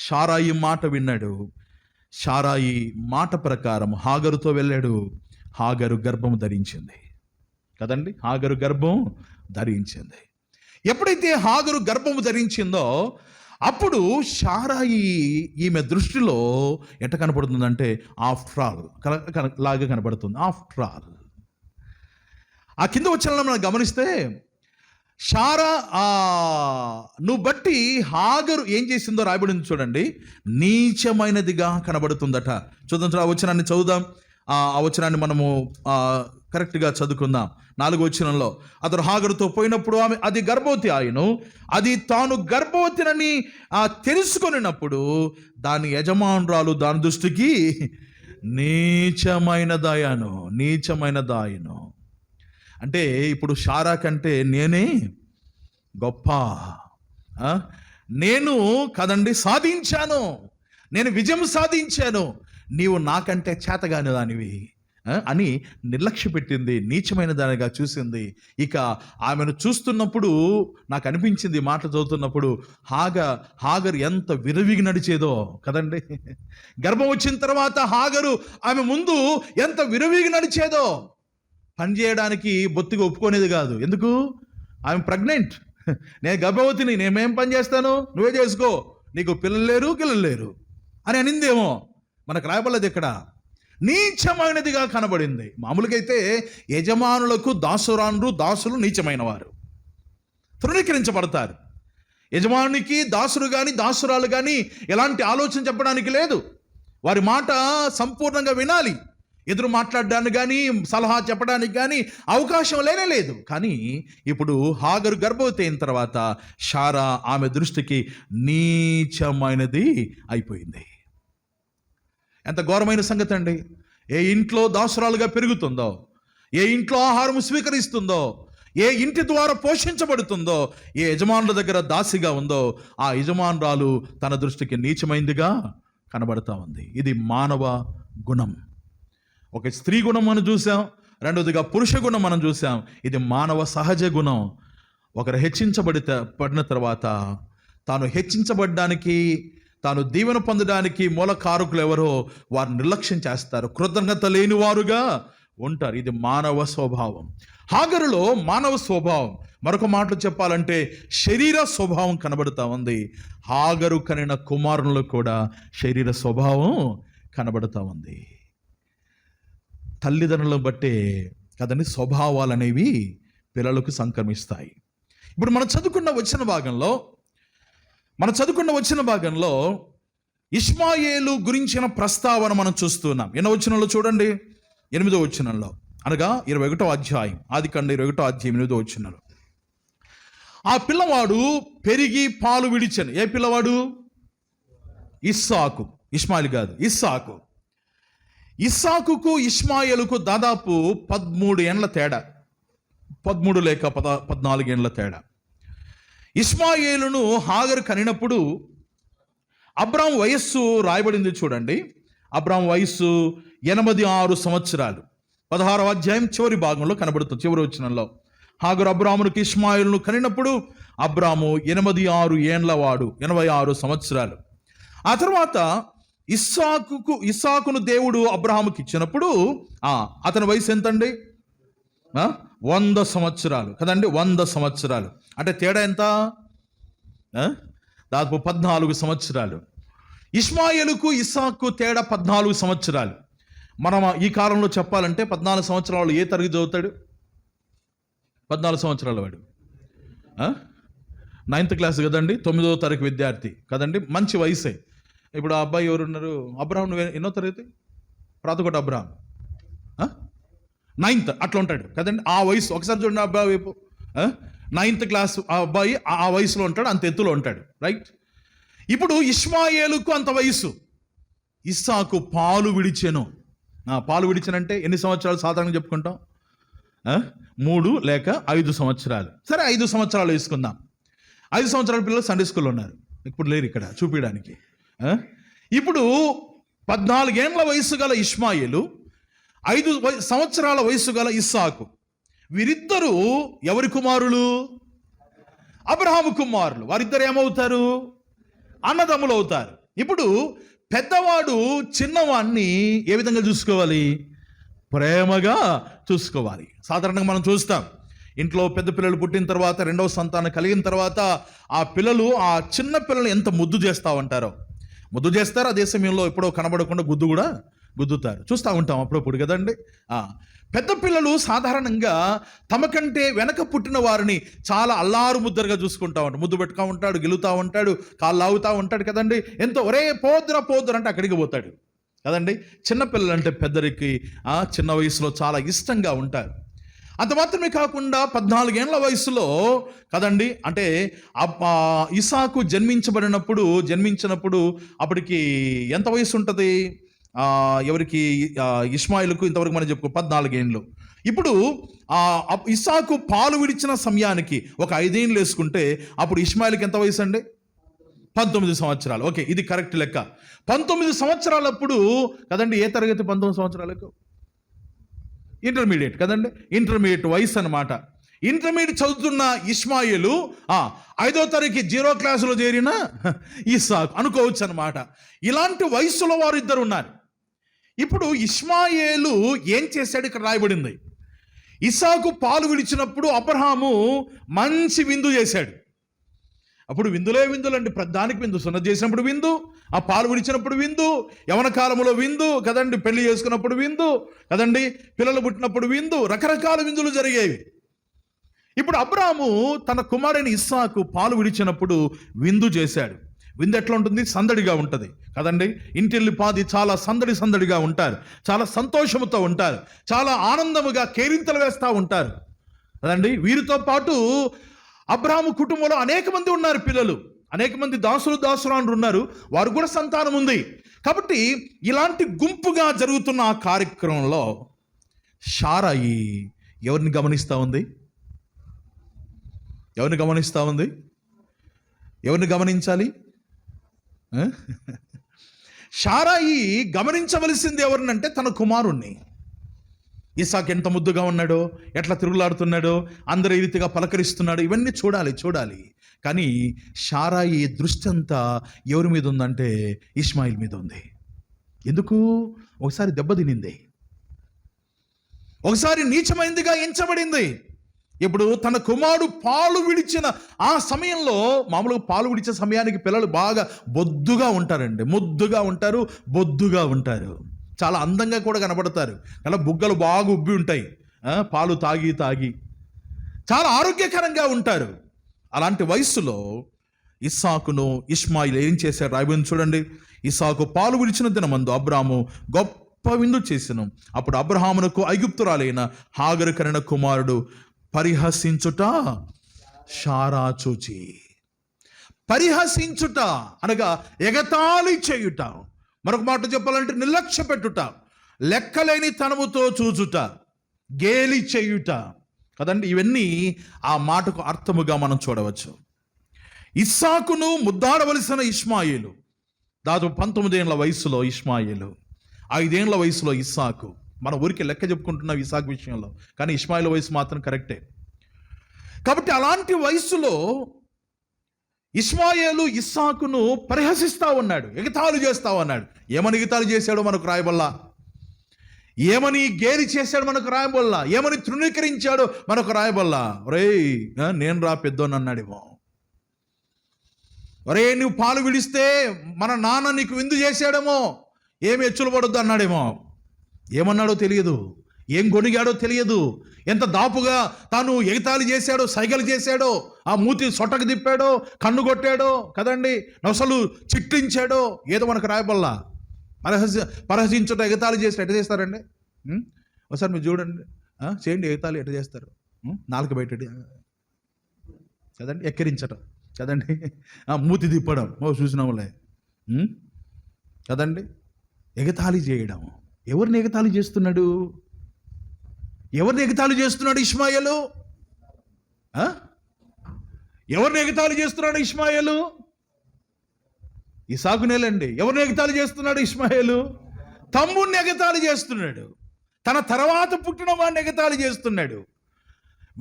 శారాయి మాట విన్నాడు. శారాయి మాట ప్రకారం హాగరుతో వెళ్ళాడు. హాగరు గర్భం ధరించింది కదండి, హాగరు గర్భం ధరించింది. ఎప్పుడైతే హాగరు గర్భము ధరించిందో అప్పుడు శారాయి ఈమె దృష్టిలో ఎట్ట కనపడుతుందంటే ఆఫ్టర్ ఆల్ లాగా కనపడుతుంది. ఆఫ్టర్ ఆల్ ఆ కింద వచ్చిన మనం గమనిస్తే శారా నువ్వు బట్టి హాగరు ఏం చేసిందో రాయబడింది చూడండి, నీచమైనదిగా కనబడుతుందట. చూద్దాం, ఆ వచనాన్ని చదువుదాం. ఆ వచనాన్ని మనము కరెక్ట్గా చదువుకుందాం. 4వ వచనంలో, అతడు హాగరుతో పోయినప్పుడు ఆమె అది గర్భవతి ఆయను, అది తాను గర్భవతినని తెలుసుకొనినప్పుడు దాని యజమానురాలు దాని దృష్టికి నీచమైనదాయను. నీచమైనదాయను అంటే ఇప్పుడు శారా కంటే నేనే గొప్ప, నేను కదండి సాధించాను, నేను విజయం సాధించాను, నీవు నాకంటే చేతగాని దానివి అని నిర్లక్ష్య పెట్టింది, నీచమైన దానిగా చూసింది. ఇక ఆమెను చూస్తున్నప్పుడు నాకు అనిపించింది, మాట చదువుతున్నప్పుడు, హాగరు ఎంత విరవిగి నడిచేదో కదండి. గర్భం వచ్చిన తర్వాత హాగరు ఆమె ముందు ఎంత విరవిగి నడిచేదో. పని చేయడానికి బొత్తిగా ఒప్పుకునేది కాదు. ఎందుకు? ఆమె ప్రెగ్నెంట్, నేను గర్భవతిని, నేనేం పని చేస్తాను, నువ్వే చేసుకో, నీకు పిల్లలు లేరు అని అనిందేమో. మనకు రాయబడలేదు ఇక్కడ. నీచమైనదిగా కనబడింది. మామూలుగా అయితే యజమానులకు దాసులు నీచమైన వారు, తృణీకరించబడతారు. యజమానికి దాసుడు కానీ దాసురాలు కానీ ఎలాంటి ఆలోచన చెప్పడానికి లేదు. వారి మాట సంపూర్ణంగా వినాలి. ఎదురు మాట్లాడడానికి కానీ సలహా చెప్పడానికి కానీ అవకాశం లేదు. కానీ ఇప్పుడు హాగరు గర్భవతి అయిన తర్వాత శారా ఆమె దృష్టికి నీచమైనది అయిపోయింది. ఎంత ఘోరమైన సంగతి అండి. ఏ ఇంట్లో దాసురాలుగా పెరుగుతుందో, ఏ ఇంట్లో ఆహారం స్వీకరిస్తుందో, ఏ ఇంటి ద్వారా పోషించబడుతుందో, ఏ యజమానుల దగ్గర దాసిగా ఉందో, ఆ యజమానురాలు తన దృష్టికి నీచమైందిగా కనబడతా ఉంది. ఇది మానవ గుణం. ఒక స్త్రీ గుణం మనం చూసాం, రెండవదిగా పురుష గుణం మనం చూసాం. ఇది మానవ సహజ గుణం. ఒకరు పడిన తర్వాత తాను హెచ్చించబడ్డానికి, తాను దీవెన పొందడానికి మూల కారకులు ఎవరో వారు నిర్లక్ష్యం చేస్తారు, కృతజ్ఞత లేని వారుగా ఉంటారు. ఇది మానవ స్వభావం. హాగరులో మానవ స్వభావం, మరొక మాటలు చెప్పాలంటే శరీర స్వభావం కనబడుతూ ఉంది. హాగరు కనిన కుమారులు కూడా శరీర స్వభావం కనబడుతూ ఉంది. తల్లిదండ్రులను బట్టే కదండి స్వభావాలు అనేవి పిల్లలకు సంక్రమిస్తాయి. ఇప్పుడు మనం చదువుకున్న వచ్చిన భాగంలో ఇష్మాయేలు గురించిన ప్రస్తావన మనం చూస్తున్నాం. ఎన్నో వచనంలో చూడండి, 8వ వచనంలో, అనగా 21వ అధ్యాయం, ఆదికాండం 21వ అధ్యాయం 8వ వచనంలో, ఆ పిల్లవాడు పెరిగి పాలు విడిచెను. ఏ పిల్లవాడు? ఇస్సాకు. ఇష్మాయిల్ కాదు, ఇస్సాకు. ఇస్సాకుకు ఇష్మాయేలుకు దాదాపు 13 ఏండ్ల తేడా, 13 లేక 14 ఏండ్ల తేడా. ఇష్మాయేలును హాగరు కనినప్పుడు అబ్రాము వయస్సు రాయబడింది చూడండి. అబ్రాము వయస్సు 86 సంవత్సరాలు. 16వ అధ్యాయం చివరి భాగంలో కనబడుతుంది, చివరి వచనంలో. హాగరు అబ్రామునికి ఇష్మాయేలును కనినప్పుడు అబ్రాము 86 ఏండ్ల వాడు, 86 సంవత్సరాలు. ఆ తర్వాత ఇస్సాకును దేవుడు అబ్రాహాముకి ఇచ్చినప్పుడు అతని వయసు ఎంతండి? 100 సంవత్సరాలు కదండి. 100 సంవత్సరాలు అంటే తేడా ఎంత? దాదాపు 14 సంవత్సరాలు. ఇష్మాయేలుకు ఇస్సాకు తేడా 14 సంవత్సరాలు. మనం ఈ కాలంలో చెప్పాలంటే 14 సంవత్సరాలు ఏ తరగతి చదువుతాడు? 14 సంవత్సరాల వాడు 9th క్లాస్ కదండి, 9వ తరగతి విద్యార్థి కదండి, మంచి వయసే. ఇప్పుడు ఆ అబ్బాయి ఎవరున్నారు? అబ్రహాం, నువ్వు ఎన్నో తరగతి? ప్రాతకోట అబ్రహాం 9th అట్లా ఉంటాడు కదండి, ఆ వయసు. ఒకసారి చూడండి ఆ అబ్బాయి వైపు, 9th క్లాస్ ఆ అబ్బాయి ఆ వయసులో ఉంటాడు, అంత ఎత్తులో ఉంటాడు, రైట్. ఇప్పుడు ఇష్మాయేలుకు అంత వయసు. ఇస్సాకు పాలు విడిచెను. పాలు విడిచెనంటే ఎన్ని సంవత్సరాలు సాధారణంగా చెప్పుకుంటాం? 3 లేక 5 సంవత్సరాలు. సరే 5 సంవత్సరాలు వేసుకుందాం. 5 సంవత్సరాల పిల్లలు సండే స్కూల్లో ఉన్నారు, ఇప్పుడు లేరు ఇక్కడ చూపించడానికి. ఇప్పుడు 14 ఏళ్ల వయసు గల ఇష్మాయేలు, 5 సంవత్సరాల వయసు గల ఇస్సాకు, వీరిద్దరూ ఎవరి కుమారులు? అబ్రహాము కుమారులు. వారిద్దరు ఏమవుతారు? అన్నదమ్ములు అవుతారు. ఇప్పుడు పెద్దవాడు చిన్నవాడిని ఏ విధంగా చూసుకోవాలి? ప్రేమగా చూసుకోవాలి. సాధారణంగా మనం చూస్తాం, ఇంట్లో పెద్ద పిల్లలు పుట్టిన తర్వాత, రెండవ సంతానం కలిగిన తర్వాత ఆ పిల్లలు ఆ చిన్న పిల్లలు ఎంత ముద్దు చేస్తూ ఉంటారో. ముద్దు చేస్తారు, అదే సమయంలో ఎప్పుడో కనబడకుండా గుద్దు కూడా గుద్దుతారు, చూస్తూ ఉంటాం అప్పుడప్పుడు కదండి. పెద్ద పిల్లలు సాధారణంగా తమకంటే వెనక పుట్టిన వారిని చాలా అల్లారు ముద్దరుగా చూసుకుంటా ఉంటాడు, ముద్దు పెట్టుతూ ఉంటాడు, గెలుతూ ఉంటాడు, కాళ్ళు లాగుతూ ఉంటాడు కదండి. ఎంతో ఒరే పోద్దురా అంటే అక్కడికి పోతాడు కదండి. చిన్నపిల్లలు అంటే పెద్దరికి చిన్న వయసులో చాలా ఇష్టంగా ఉంటారు. అంత మాత్రమే కాకుండా 14 ఏళ్ల వయసులో కదండి, అంటే ఇస్సాకు జన్మించినప్పుడు అప్పటికి ఎంత వయసు ఉంటుంది? ఎవరికి? ఇష్మాయిలుకు ఇంతవరకు మనం చెప్పుకో 14 ఏండ్లు. ఇప్పుడు ఇస్సాకు పాలు విడిచిన సమయానికి ఒక 5 ఏళ్ళు వేసుకుంటే అప్పుడు ఇష్మాయిల్కి ఎంత వయసు అండి? 19 సంవత్సరాలు. ఓకే, ఇది కరెక్ట్ లెక్క. 19 సంవత్సరాలప్పుడు కదండి, ఏ తరగతి? 19 సంవత్సరాలకు ఇంటర్మీడియట్ కదండి, ఇంటర్మీడియట్ వయసు అనమాట. ఇంటర్మీడియట్ చదువుతున్న ఇష్మాయిలు 5వ తరగతి 0 క్లాసులో చేరిన ఇస్సాకు అనుకోవచ్చు అనమాట. ఇలాంటి వయసులో వారు ఇద్దరు ఉన్నారు. ఇప్పుడు ఇష్మాయేలు ఏం చేశాడు? ఇక్కడ రాయబడింది, ఇస్సాకు పాలు విడిచినప్పుడు అబ్రహాము మంచి విందు చేశాడు. అప్పుడు విందులు అండి, ప్రధానికి విందు. సున్నతి చేసినప్పుడు విందు, ఆ పాలు విడిచినప్పుడు విందు, యవన కాలంలో విందు కదండి, పెళ్లి చేసుకున్నప్పుడు విందు కదండి, పిల్లలు పుట్టినప్పుడు విందు, రకరకాల విందులు జరిగేవి. ఇప్పుడు అబ్రాహాము తన కుమారుని ఇస్సాకు పాలు విడిచినప్పుడు విందు చేశాడు. విందు ఎట్లా ఉంటుంది? సందడిగా ఉంటుంది కదండి. ఇంటిల్లిపాది చాలా సందడిగా ఉంటారు, చాలా సంతోషముతో ఉంటారు, చాలా ఆనందముగా కేరింతలు వేస్తూ ఉంటారు కదండి. వీరితో పాటు అబ్రాహాము కుటుంబంలో అనేక మంది ఉన్నారు, పిల్లలు, అనేక మంది దాసురాండ్రు ఉన్నారు, వారు కూడా సంతానం ఉంది. కాబట్టి ఇలాంటి గుంపుగా జరుగుతున్న ఆ కార్యక్రమంలో శారాయి ఎవరిని గమనిస్తూ ఉంది? ఎవరిని గమనించాలి? శారాయి గమనించవలసింది ఎవరినంటే తన కుమారుణ్ణి. ఇస్సాకు ఎంత ముద్దుగా ఉన్నాడో, ఎట్లా తిరుగులాడుతున్నాడో, అందరూ ఈ రీతిగా పలకరిస్తున్నాడు, ఇవన్నీ చూడాలి. కానీ శారాయి దృష్టి అంతా ఎవరి మీద ఉందంటే ఇష్మాయిల్ మీద ఉంది. ఎందుకు? ఒకసారి దెబ్బతినింది, ఒకసారి నీచమైందిగా ఎంచబడింది. ఇప్పుడు తన కుమారుడు పాలు విడిచిన ఆ సమయంలో, మామూలుగా పాలు విడిచే సమయానికి పిల్లలు బాగా బొద్దుగా ఉంటారండి, ముద్దుగా ఉంటారు, బొద్దుగా ఉంటారు, చాలా అందంగా కూడా కనబడతారు. అలా బుగ్గలు బాగా ఉబ్బి ఉంటాయి, పాలు తాగి చాలా ఆరోగ్యకరంగా ఉంటారు. అలాంటి వయసులో ఇస్సాకును ఇష్మాయిల్ ఏం చేశారు? రాయబడింది చూడండి. ఇస్సాకు పాలు విడిచిన దినమందు అబ్రాహాము గొప్ప విందు చేసెను. అప్పుడు అబ్రహామునకు ఐగుప్తురాలైన హాగరు కనిన కుమారుడు పరిహసించుట శారా చూచి. పరిహసించుట అనగా ఎగతాళి చేయుట, మరొక మాట చెప్పాలంటే నిర్లక్ష్య పెట్టుట, లెక్కలేని తనముతో చూచుట, గేలి చేయుట కదండి. ఇవన్నీ ఆ మాటకు అర్థముగా మనం చూడవచ్చు. ఇస్సాకును ముద్దాడవలసిన ఇష్మాయేలు దాదాపు 19 ఏళ్ల వయసులో ఇష్మాయేలు, 5 ఏళ్ల వయసులో ఇస్సాకు. మన ఊరికి లెక్క చెప్పుకుంటున్నాం ఇస్సాకు విషయంలో, కానీ ఇష్మాయేలు వయసు మాత్రం కరెక్టే. కాబట్టి అలాంటి వయసులో ఇష్మాయేలు ఇస్సాకును పరిహసిస్తూ ఉన్నాడు, ఎగతాళి చేస్తూ ఉన్నాడు. ఏమని ఎగతాళి చేశాడో మనకు రాయబల్లా, ఏమని గేలి చేశాడు మనకు రాయబల్లా, ఏమని తృణీకరించాడో మనకు రాయబల్లా. ఒరేయ్ నేను రా పెద్దోని అన్నాడేమో, ఒరే నువ్వు పాలు విడిస్తే మన నాన్న నీకు విందు చేశాడేమో, ఏమి ఎచ్చులు పడొద్దు అన్నాడేమో, ఏమన్నాడో తెలియదు. ఏం గొనిగాడో తెలియదు, ఎంత దాపుగా తాను ఎగతాళి చేశాడో, సైగలు చేశాడో, ఆ మూతి సొట్టకు తిప్పాడో, కన్ను కొట్టాడో కదండి, నొసలు చిట్టించాడో, ఏదో మనకు రాయబల్లా. పరహసించట ఎగతాళి చేసి ఎట్ట చేస్తారండి? ఒకసారి మీరు చూడండి, చేయండి ఎగతాళి ఎట్ట చేస్తారు. నాలుక బయట కదండి, ఎక్కిరించటం కదండి, మూతి తిప్పడం చూసినాములే కదండి, ఎగతాళి చేయడం. ఎవరిని ఎగతాళి చేస్తున్నాడు? ఎవరిని ఎగతాళి చేస్తున్నాడు ఇష్మాయేలు? ఎవరిని ఎగతాళి చేస్తున్నాడు ఇష్మాయేలు? ఇసాకునేలండి. ఎవరిని ఎగతాళి చేస్తున్నాడు ఇష్మాయేలు? తమ్ముడిని ఎగతాళి చేస్తున్నాడు. తన తర్వాత పుట్టిన వాడిని ఎగతాళి చేస్తున్నాడు.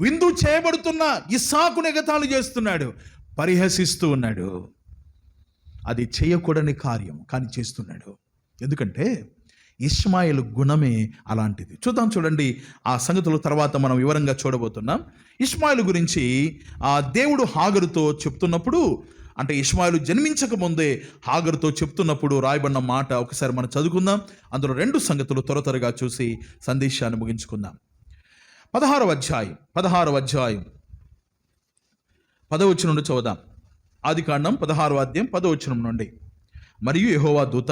విందు చేయబడుతున్న ఇస్సాకును ఎగతాళి చేస్తున్నాడు, పరిహసిస్తూ ఉన్నాడు. అది చేయకూడని కార్యం, కానీ చేస్తున్నాడు. ఎందుకంటే ఇష్మాయేలు గుణమే అలాంటిది. చూడండి ఆ సంగతుల తర్వాత మనం వివరంగా చూడబోతున్నాం. ఇష్మాయేలు గురించి దేవుడు హాగరుతో చెప్తున్నప్పుడు, అంటే ఇష్మాయేలు జన్మించక ముందే హాగరుతో చెప్తున్నప్పుడు రాయబడిన మాట ఒకసారి మనం చదువుకుందాం. అందులో 2 సంగతులు త్వరగా చూసి సందేశాన్ని ముగించుకుందాం. 16వ అధ్యాయం 10వ వచనం నుండి చదువుదాం. ఆదికాండం 16వ అధ్యాయం 10వ వచనం నుండి. మరియు యెహోవా దూత,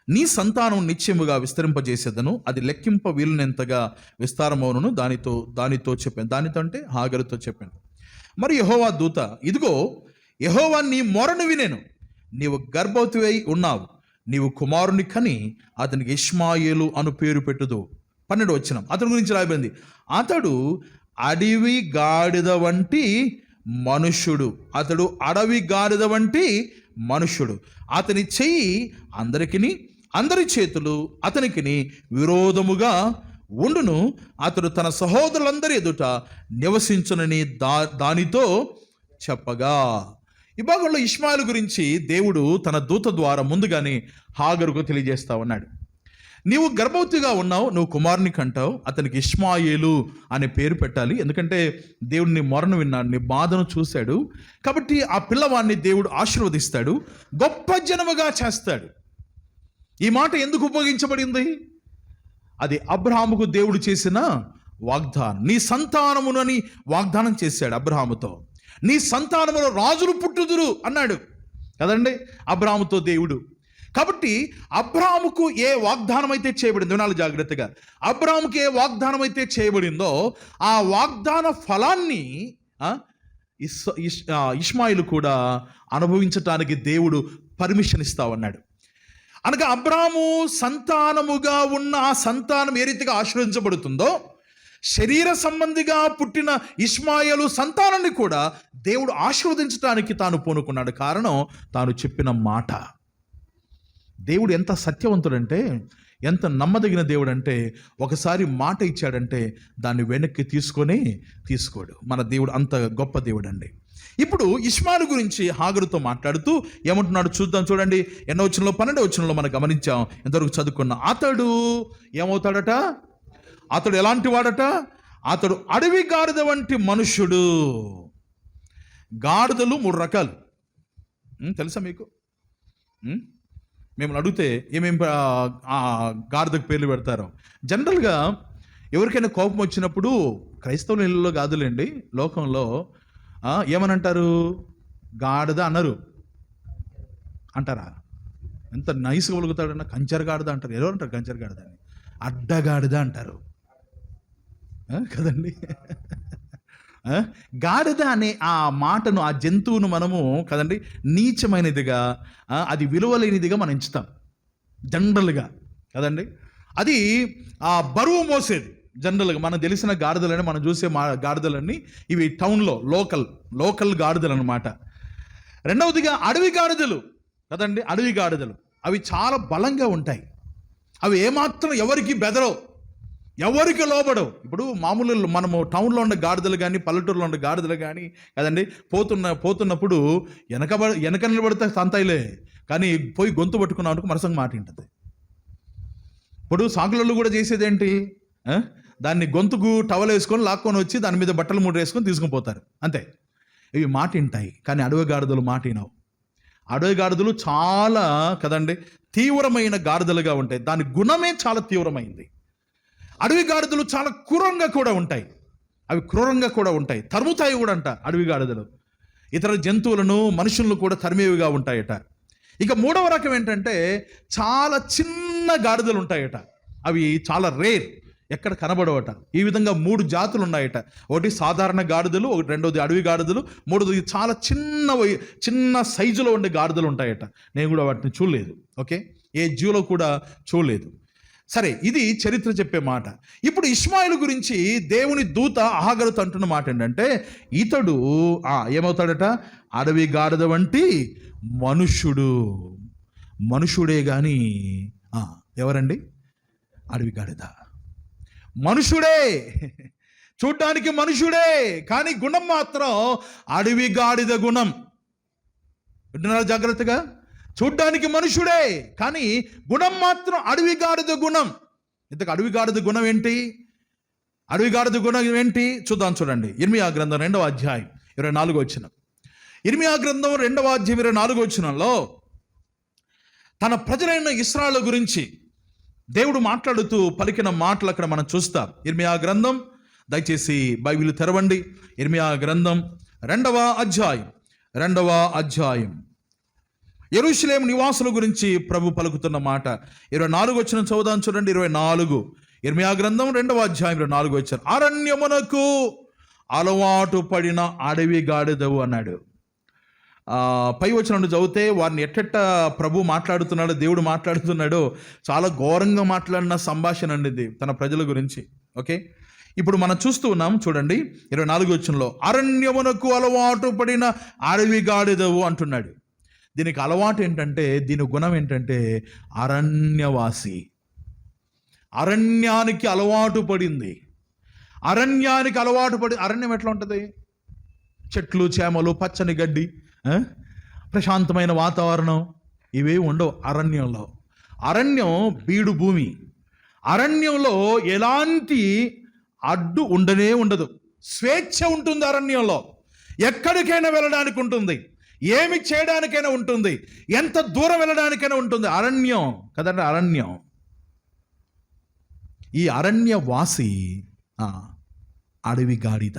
నీ సంతానం నిశ్చయముగా విస్తరింపజేసేదను, అది లెక్కింప వీలునంతగా విస్తారమవును దానితో చెప్పాను. దానితో అంటే హాగరుతో చెప్పాను. మరి యెహోవా దూత, ఇదిగో యెహోవా నీ మొరను వినెను, నీవు గర్భవతివై ఉన్నావు, నీవు కుమారుని కని అతనికి ఇష్మాయేలు అను పేరు పెట్టుదు. 12వ వచనం అతని గురించి రాయబడింది, అతడు అడవి గాడిద వంటి మనుష్యుడు. అతడు అడవి గాడిద వంటి మనుష్యుడు. అతని చెయ్యి అందరి చేతులు అతనికి విరోధముగా ఉండును. అతడు తన సహోదరులందరి ఎదుట నివసించునని దానితో చెప్పగా. ఈ భాగంలో ఇష్మాయేలు గురించి దేవుడు తన దూత ద్వారా ముందుగానే హాగరుకు తెలియజేస్తా ఉన్నాడు. నీవు గర్భవతిగా ఉన్నావు, నువ్వు కుమారుని కంటావు, అతనికి ఇష్మాయేలు అనే పేరు పెట్టాలి. ఎందుకంటే దేవుడు నీ మొరను విన్నాడు, నీ బాధను చూశాడు. కాబట్టి ఆ పిల్లవాడిని దేవుడు ఆశీర్వదిస్తాడు, గొప్ప జనముగా చేస్తాడు. ఈ మాట ఎందుకు ఉపయోగించబడింది? అది అబ్రహాముకు దేవుడు చేసిన వాగ్దానం. నీ సంతానమునని వాగ్దానం చేశాడు అబ్రహాముతో. నీ సంతానములో రాజులు పుట్టుదురు అన్నాడు కదండి అబ్రహాముతో దేవుడు. కాబట్టి అబ్రహాముకు ఏ వాగ్దానం అయితే చేయబడిందో, వినాలి జాగ్రత్తగా, అబ్రహాముకు ఏ వాగ్దానం అయితే చేయబడిందో ఆ వాగ్దాన ఫలాన్ని ఇష్మాయేలు కూడా అనుభవించటానికి దేవుడు పర్మిషన్ ఇస్తామన్నాడు. అనగా అబ్రహాము సంతానముగా ఉన్న ఆ సంతానం ఏ రీతిగా ఆశీర్వదించబడుతుందో, శరీర సంబంధిగా పుట్టిన ఇష్మాయేలు సంతానాన్ని కూడా దేవుడు ఆశీర్వదించడానికి తాను పూనుకున్నాడు. కారణం తాను చెప్పిన మాట. దేవుడు ఎంత సత్యవంతుడంటే, ఎంత నమ్మదగిన దేవుడు అంటే, ఒకసారి మాట ఇచ్చాడంటే దాన్ని వెనక్కి తీసుకోడు. మన దేవుడు అంత గొప్ప దేవుడు అండి. ఇప్పుడు ఇష్మాయేలు గురించి హాగరుతో మాట్లాడుతూ ఏమంటున్నాడు చూడండి. 8వ వచనంలో 12వ వచనంలో మనం గమనించాం, ఎంతవరకు చదువుకున్నాం. అతడు ఏమవుతాడట? అతడు ఎలాంటి వాడట? అతడు అడవి గాడిద వంటి మనుష్యుడు. గాడిదలు 3 రకాలు తెలుసా మీకు? మిమ్మల్ని అడిగితే ఏమేమి గాడిదకు పేర్లు పెడతారో. జనరల్గా ఎవరికైనా కోపం వచ్చినప్పుడు, క్రైస్తవుల ఇళ్ళలో కాదులేండి, లోకంలో ఏమనంటారు? గాడిద అన్నారు అంటారా? ఎంత నైస్గా ఒలుగుతాడన్నా కంచర్ గాడిద అంటారు. ఎవరు అంటారు కంచర్ గాడిద అని? అడ్డగాడిద అంటారు కదండి. గాడిద అనే ఆ మాటను, ఆ జంతువును మనము కదండి నీచమైనదిగా, అది విలువలేనిదిగా మనం ఎంచుతాం జనరల్గా కదండి. అది ఆ బరువు మోసేది. జనరల్గా మనకు తెలిసిన గాడిదలని, మనం చూసే గాడిదలన్నీ ఇవి టౌన్లో లోకల్ గాడిదలు అన్నమాట. రెండవదిగా అడవి గాడిదలు కదండి. అడవి గాడిదలు అవి చాలా బలంగా ఉంటాయి. అవి ఏమాత్రం ఎవరికి బెదరవు, ఎవరికి లోబడవు. ఇప్పుడు మామూలు మనము టౌన్లో ఉన్న గాడిదలు కానీ, పల్లెటూరులో ఉన్న గాడిదలు కానీ కదండి, పోతున్నప్పుడు వెనక నిలబడితే సంతాయిలే, కానీ పోయి గొంతు పట్టుకున్నానికి మనసంగా మాట ఉంటుంది. ఇప్పుడు సాగులలో కూడా చేసేది ఏంటి? దాన్ని గొంతుకు టవల్ వేసుకొని లాక్కొని వచ్చి దాని మీద బట్టలు 3 వేసుకొని తీసుకుని పోతారు, అంతే. ఇవి మాట వింటాయి, కానీ అడవి గాడిదలు మాట వినవు. అడవి గాడిదలు చాలా కదండి తీవ్రమైన గాడిదలుగా ఉంటాయి. దాని గుణమే చాలా తీవ్రమైంది. అడవి గాడిదలు చాలా క్రూరంగా కూడా ఉంటాయి. అవి క్రూరంగా కూడా ఉంటాయి, తరుముతాయి కూడా అంట. అడవి గాడిదలు ఇతర జంతువులను, మనుషులను కూడా తరిమేవిగా ఉంటాయట. ఇక మూడవ రకం ఏంటంటే చాలా చిన్న గాడిదలు ఉంటాయట. అవి చాలా రేర్, ఎక్కడ కనబడవట. ఈ విధంగా 3 జాతులు ఉన్నాయట. ఒకటి సాధారణ గాడిదలు, రెండోది అడవి గాడిదలు, మూడోది చాలా చిన్న సైజులో ఉండే గాడిదలు ఉంటాయట. నేను కూడా వాటిని చూడలేదు. ఓకే, ఏ జీవులో కూడా చూడలేదు. సరే, ఇది చరిత్ర చెప్పే మాట. ఇప్పుడు ఇష్మాయిలు గురించి దేవుని దూత హాగరుతో అంటున్న మాట ఏంటంటే, ఇతడు ఏమవుతాడట? అడవి గాడిద వంటి మనుషుడే కానీ ఎవరండి? అడవి గాడిద మనుషుడే, చూడ్డానికి మనుషుడే, కానీ గుణం మాత్రం అడవి గాడిద గుణం. వింటున్నారా జాగ్రత్తగా? చూడ్డానికి మనుషుడే, కానీ గుణం మాత్రం అడవి గాడిద గుణం. ఇంతకు అడవి గాడిద గుణం ఏంటి? అడవి గాడిద గుణం ఏంటి చూద్దాం. చూడండి, ఇర్మియా గ్రంథం 2వ అధ్యాయం 24వ వచనం. ఇర్మియా గ్రంథం 2వ అధ్యాయం 24వ వచనంలో తన ప్రజలైన ఇశ్రాయేలు గురించి దేవుడు మాట్లాడుతూ పలికిన మాటలు అక్కడ మనం చూస్తాం. ఇర్మియా గ్రంథం, దయచేసి బైబిల్ తెరవండి. ఇర్మియా గ్రంథం 2వ అధ్యాయం యెరూషలేము నివాసుల గురించి ప్రభు పలుకుతున్న మాట 24వ వచనం చదువుదాం. చూడండి, 24. ఇర్మియా గ్రంథం 2వ అధ్యాయం 24వ వచనం. అరణ్యమునకు అలవాటు పడిన అడవి గాడిదవు అన్నాడు. పై వచనం చదివితే వారిని ఎట్టెట్ట ప్రభు మాట్లాడుతున్నాడో, దేవుడు మాట్లాడుతున్నాడో చాలా ఘోరంగా మాట్లాడిన సంభాషణ అండి తన ప్రజల గురించి. ఓకే, ఇప్పుడు మనం చూస్తూ ఉన్నాం. చూడండి, 24వ వచనంలో అరణ్యమునకు అలవాటు పడిన అడవి గాడిదవు అంటున్నాడు. దీనికి అలవాటు ఏంటంటే, దీని గుణం ఏంటంటే అరణ్యవాసి. అరణ్యానికి అలవాటు పడింది. అరణ్యం ఎట్లా ఉంటుంది? చెట్లు, చేమలు, పచ్చని గడ్డి, ప్రశాంతమైన వాతావరణం, ఇవే ఉండవు అరణ్యంలో. అరణ్యం బీడు భూమి. అరణ్యంలో ఎలాంటి అడ్డు ఉండదు. స్వేచ్ఛ ఉంటుంది అరణ్యంలో. ఎక్కడికైనా వెళ్ళడానికి ఉంటుంది, ఏమి చేయడానికైనా ఉంటుంది, ఎంత దూరం వెళ్ళడానికైనా ఉంటుంది. అరణ్యం కదండి, అరణ్యం. ఈ అరణ్యవాసి అడవి గాడిద,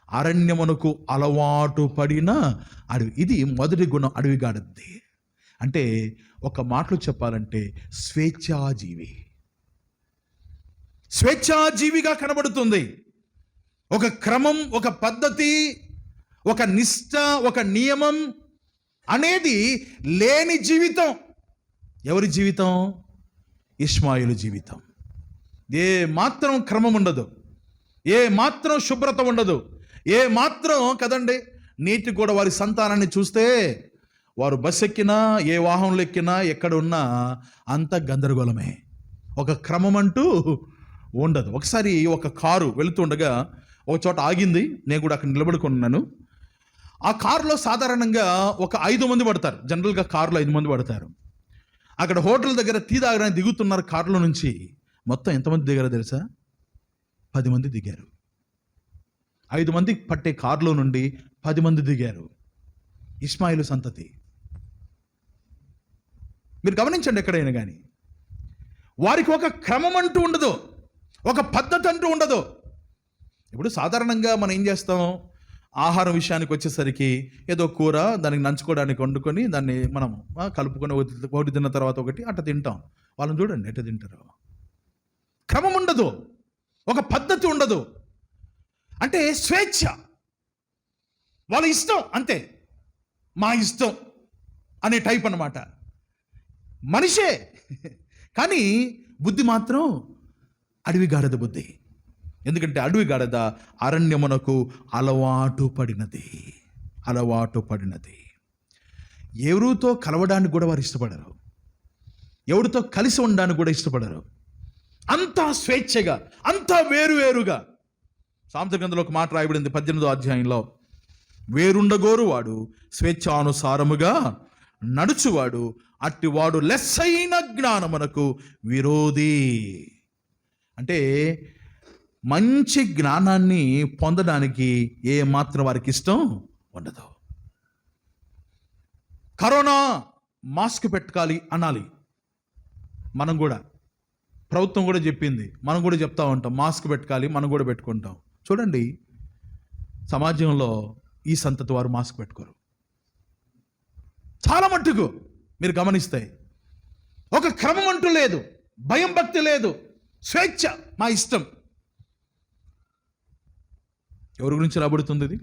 అరణ్యమునకు అలవాటు పడిన అడవి. ఇది మొదటి గుణం అడవి గాడిదది. అంటే ఒక మాటలో చెప్పాలంటే స్వేచ్ఛాజీవిగా కనబడుతుంది. ఒక క్రమం, ఒక పద్ధతి, ఒక నిష్ఠ, ఒక నియమం అనేది లేని జీవితం. ఎవరి జీవితం? ఇష్మాయిలు జీవితం. ఏ మాత్రం క్రమం ఉండదు, ఏ మాత్రం శుభ్రత ఉండదు, ఏ మాత్రం కదండి. నీటి కూడా వారి సంతానాన్ని చూస్తే వారు బస్సు ఎక్కినా, ఏ వాహనంలో ఎక్కినా, ఎక్కడ ఉన్నా అంత గందరగోళమే. ఒక క్రమం అంటూ ఉండదు. ఒకసారి ఒక కారు వెళుతుండగా ఒక చోట ఆగింది. నేను కూడా అక్కడ నిలబడుకున్నాను. ఆ కారులో సాధారణంగా ఒక 5 మంది పడతారు. జనరల్గా కారులో 5 మంది పడతారు. అక్కడ హోటల్ దగ్గర టీ తాగడానికి దిగుతున్నారు. కారులో నుంచి మొత్తం ఎంతమంది దిగారో తెలుసా? 10 మంది దిగారు. 5 మంది పట్టే కారులో నుండి 10 మంది దిగారు. ఇష్మాయిలు సంతతి. మీరు గమనించండి, ఎక్కడైనా కానీ వారికి ఒక క్రమం అంటూ ఉండదు, ఒక పద్ధతి అంటూ ఉండదు. ఇప్పుడు సాధారణంగా మనం ఏం చేస్తాం? ఆహారం విషయానికి వచ్చేసరికి ఏదో కూర దానికి నంచుకోవడానికి వండుకొని దాన్ని మనం కలుపుకొని ఒకటి తిన్న తర్వాత ఒకటి అట్ట తింటాం. వాళ్ళని చూడండి ఎట్ట తింటారు. క్రమం ఉండదు, ఒక పద్ధతి ఉండదు. అంటే స్వేచ్ఛ, వాళ్ళ ఇష్టం, అంతే, మా ఇష్టం అనే టైప్ అన్నమాట. మనిషే, కానీ బుద్ధి మాత్రం అడవి గాడిద బుద్ధి. ఎందుకంటే అడవి గాడిద అరణ్యమునకు అలవాటు పడినది. ఎవరితో కలవడానికి కూడా వారు ఇష్టపడరు, ఎవరితో కలిసి ఉండడానికి కూడా ఇష్టపడరు. అంతా స్వేచ్ఛగా, అంతా వేరువేరుగా. సామెతల గ్రంథంలో ఒక మాట రాయబడింది 18వ అధ్యాయంలో, వేరుండగోరువాడు స్వేచ్ఛానుసారముగా నడుచువాడు, అట్టివాడు లెస్సైన జ్ఞానమునకు విరోధి. అంటే మంచి జ్ఞానాన్ని పొందడానికి ఏ మాత్రం వారికి ఇష్టం ఉండదు. కరోనా మాస్క్ పెట్టుకోవాలి అనాలి. మనం కూడా ప్రభుత్వం కూడా చెప్పింది, మనం కూడా చెప్తా ఉంటాం, మాస్క్ పెట్టుకోవాలి, మనం కూడా పెట్టుకుంటాం. చూడండి, సమాజంలో ఈ సంతతి వారు మాస్క్ పెట్టుకోరు. చాలా మట్టుకు మీరు గమనిస్తే ఒక క్రమం అంటూ లేదు, భయం భక్తి లేదు, స్వేచ్ఛ, మా ఇష్టం. ఎవరి గురించి రాబడుతుంది ఇది?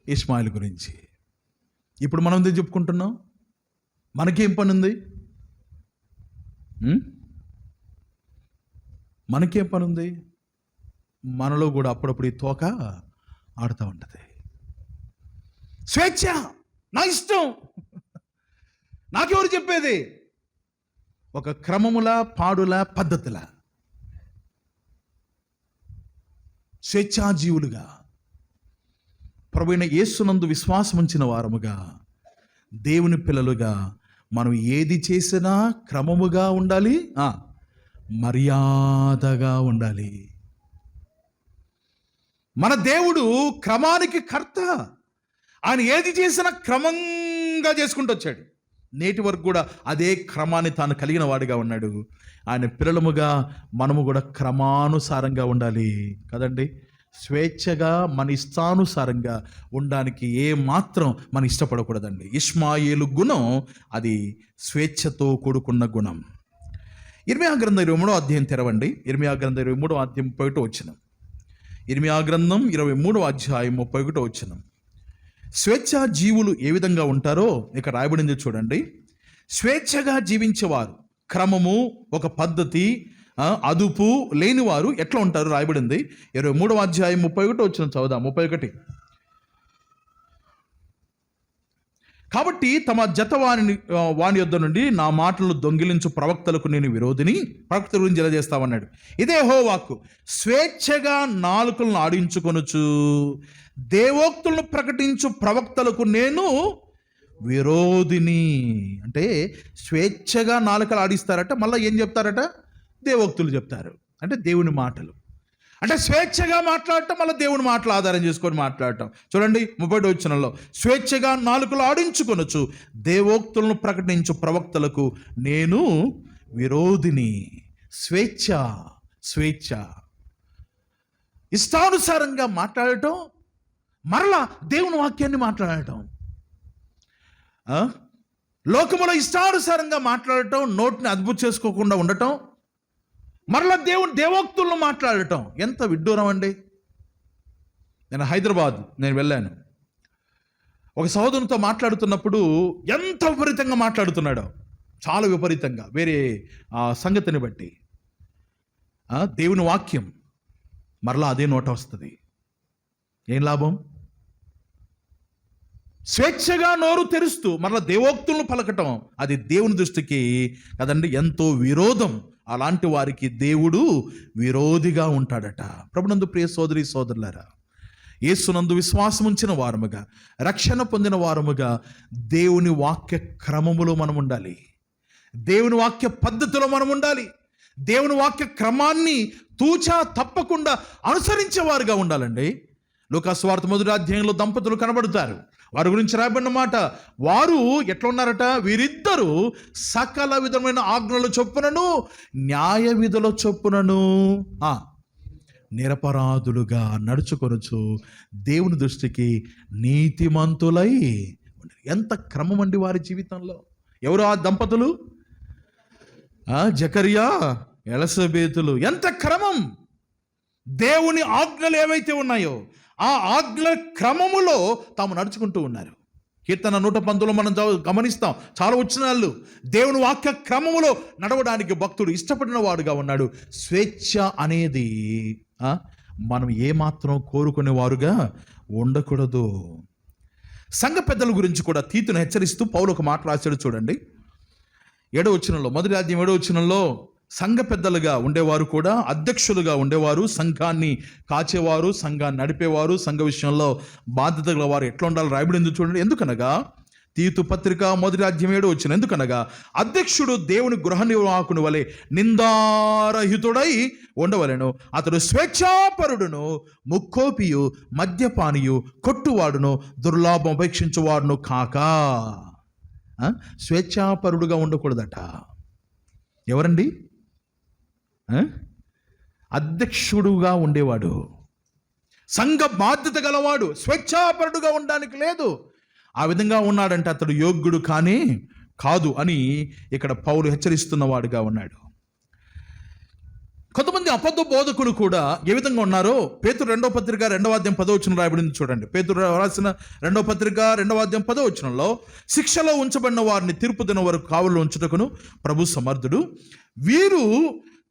ఇస్మాయిల్ గురించి. ఇప్పుడు మనం ఎందుకు చెప్పుకుంటున్నాం? మనకేం పని ఉంది? మనకేం పని ఉంది? మనలో కూడా అప్పుడప్పుడు ఈ తోక ఆడుతూ ఉంటుంది. స్వేచ్ఛ, నా ఇష్టం, నాకెవరు చెప్పేది? ఒక క్రమముల, పాడుల, పద్ధతుల, స్వేచ్ఛాజీవులుగా, ప్రభువైన యేసునందు విశ్వాసం ఉంచిన వారముగా, దేవుని పిల్లలుగా మనం ఏది చేసినా క్రమముగా ఉండాలి, మర్యాదగా ఉండాలి. మన దేవుడు క్రమానికి కర్త. ఆయన ఏది చేసినా క్రమంగా చేసుకుంటూ వచ్చాడు. నేటి వరకు కూడా అదే క్రమాన్ని తాను కలిగిన వాడిగా ఉన్నాడు. ఆయన పిల్లలముగా మనము కూడా క్రమానుసారంగా ఉండాలి కదండి. స్వేచ్ఛగా మన ఇష్టానుసారంగా ఉండడానికి ఏ మాత్రం మనం ఇష్టపడకూడదండి. ఇష్మాయేలు గుణం అది స్వేచ్ఛతో కూడుకున్న గుణం. ఇర్మియా గ్రంథం 23వ అధ్యాయం తెరవండి. ఇర్మియా గ్రంథం 23వ అధ్యాయం 31వ వచనం. ఇర్మియా గ్రంథం 23వ అధ్యాయం 31వ వచనం. స్వేచ్ఛా జీవులు ఏ విధంగా ఉంటారో ఇక్కడ రాయబడింది చూడండి. స్వేచ్ఛగా జీవించేవారు, క్రమము, ఒక పద్ధతి, అదుపు లేనివారు ఎట్లా ఉంటారు రాయబడింది. 23వ అధ్యాయం 31వ వచనం చదువుదాం. 31. కాబట్టి తమ జత వాని యొద్ద నుండి నా మాటలను దొంగిలించు ప్రవక్తలకు నేను విరోధిని. ప్రవక్తల గురించి ఎలా చేస్తామన్నాడు. ఇదే యెహోవాకు, స్వేచ్ఛగా నాలుకలను ఆడించుకొనుచు దేవోక్తులను ప్రకటించు ప్రవక్తలకు నేను విరోధిని. అంటే స్వేచ్ఛగా నాలుకలు ఆడిస్తారట, మళ్ళీ ఏం చెప్తారట? దేవోక్తులు చెప్తారు. అంటే దేవుని మాటలు. అంటే స్వేచ్ఛగా మాట్లాడటం, మళ్ళీ దేవుని మాటలు ఆధారం చేసుకొని మాట్లాడటం. చూడండి 30వ వచనంలో, స్వేచ్ఛగా నాలుకలు ఆడించుకొనొచ్చు దేవోక్తులను ప్రకటించు ప్రవక్తలకు నేను విరోధిని. స్వేచ్ఛ, స్వేచ్ఛ, ఇష్టానుసారంగా మాట్లాడటం, మరలా దేవుని వాక్యాన్ని మాట్లాడటం. లోకములో ఇష్టానుసారంగా మాట్లాడటం, నోటిని అదుపు చేసుకోకుండా ఉండటం, మరలా దేవోక్తులను మాట్లాడటం. ఎంత విడ్డూరం అండి. నేను హైదరాబాద్ వెళ్ళాను. ఒక సహోదరునితో మాట్లాడుతున్నప్పుడు ఎంత విపరీతంగా మాట్లాడుతున్నాడో, చాలా విపరీతంగా, వేరే సంగతిని బట్టి. దేవుని వాక్యం మరలా అదే నోట వస్తుంది. ఏం లాభం? స్వేచ్ఛగా నోరు తెరుస్తూ మరలా దేవోక్తులను పలకటం, అది దేవుని దృష్టికి కదండి ఎంతో విరోధం. అలాంటి వారికి దేవుడు విరోధిగా ఉంటాడట. ప్రభునందు ప్రియ సోదరి సోదరులారా, యేసునందు విశ్వాసం ఉంచిన వారముగా, రక్షణ పొందిన వారముగా దేవుని వాక్య క్రమములో మనం ఉండాలి. దేవుని వాక్య పద్ధతిలో మనం ఉండాలి. దేవుని వాక్య క్రమాన్ని తూచా తప్పకుండా అనుసరించేవారుగా ఉండాలండి. లూకాసు వార్త 1వ అధ్యాయంలో దంపతులు కనబడతారు. వారి గురించి రాయబడిన మాట, వారు ఎట్లా ఉన్నారట? వీరిద్దరూ సకల విధమైన ఆజ్ఞల చొప్పునను న్యాయ విధుల చొప్పునను నిరపరాధులుగా నడుచుకొనొచ్చు దేవుని దృష్టికి నీతిమంతులై. ఎంత క్రమం అండి వారి జీవితంలో. ఎవరు ఆ దంపతులు? జకరియా, ఎలసబేతులు. ఎంత క్రమం! దేవుని ఆజ్ఞలు ఏవైతే ఉన్నాయో ఆ ఆజ్ఞల క్రమములో తాము నడుచుకుంటూ ఉన్నారు. కీర్తన 119లో మనం గమనిస్తాం, చాలా వచనాలు దేవుని వాక్య క్రమములో నడవడానికి భక్తుడు ఇష్టపడిన వాడుగా ఉన్నాడు. స్వేచ్ఛ అనేది మనం ఏమాత్రం కోరుకునే వారుగా ఉండకూడదు. సంఘ పెద్దల గురించి కూడా తీతును హెచ్చరిస్తూ పౌలు ఒక మాట రాశాడు చూడండి. 7వ వచనంలో, 1వ అధ్యాయం 7వ వచనంలో, సంఘ పెద్దలుగా ఉండేవారు కూడా అధ్యక్షులుగా ఉండేవారు, సంఘాన్ని కాచేవారు, సంఘాన్ని నడిపేవారు, సంఘ విషయంలో బాధ్యత గల వారు ఎట్లా ఉండాలి రాయబడింది చూడండి. ఎందుకనగా తీతు పత్రిక 1వ అధ్యాయం 7వ వచనం, ఎందుకనగా అధ్యక్షుడు దేవుని గృహ నిర్వాహకుని వలె నిందారహితుడై ఉండవలెను. అతడు స్వేచ్ఛాపరుడును, ముక్కోపియు, మద్యపానియు, కొట్టువాడును, దుర్లాభం అపేక్షించువాడును కాక. స్వేచ్ఛాపరుడుగా ఉండకూడదట. ఎవరండి? అధ్యక్షుడుగా ఉండేవాడు, సంఘ బాధ్యత గలవాడు, స్వేచ్ఛాపరుడుగా ఉండడానికి లేదు. ఆ విధంగా ఉన్నాడంటే అతడు యోగ్యుడు కానీ కాదు అని ఇక్కడ పౌలు హెచ్చరిస్తున్నవాడుగా ఉన్నాడు. కొంతమంది అబద్ధ బోధకులు కూడా ఏ విధంగా ఉన్నారో పేతురు 2వ పత్రిక 2వ అధ్యాయం 10వ వచనం రాయబడింది చూడండి. పేతురు రాసిన 2వ పత్రిక 2వ అధ్యాయం 10వ వచనంలో, శిక్షలో ఉంచబడిన వారిని తీర్పు దినం వరకు కావలిలో ఉంచుటకును ప్రభు సమర్థుడు, వీరు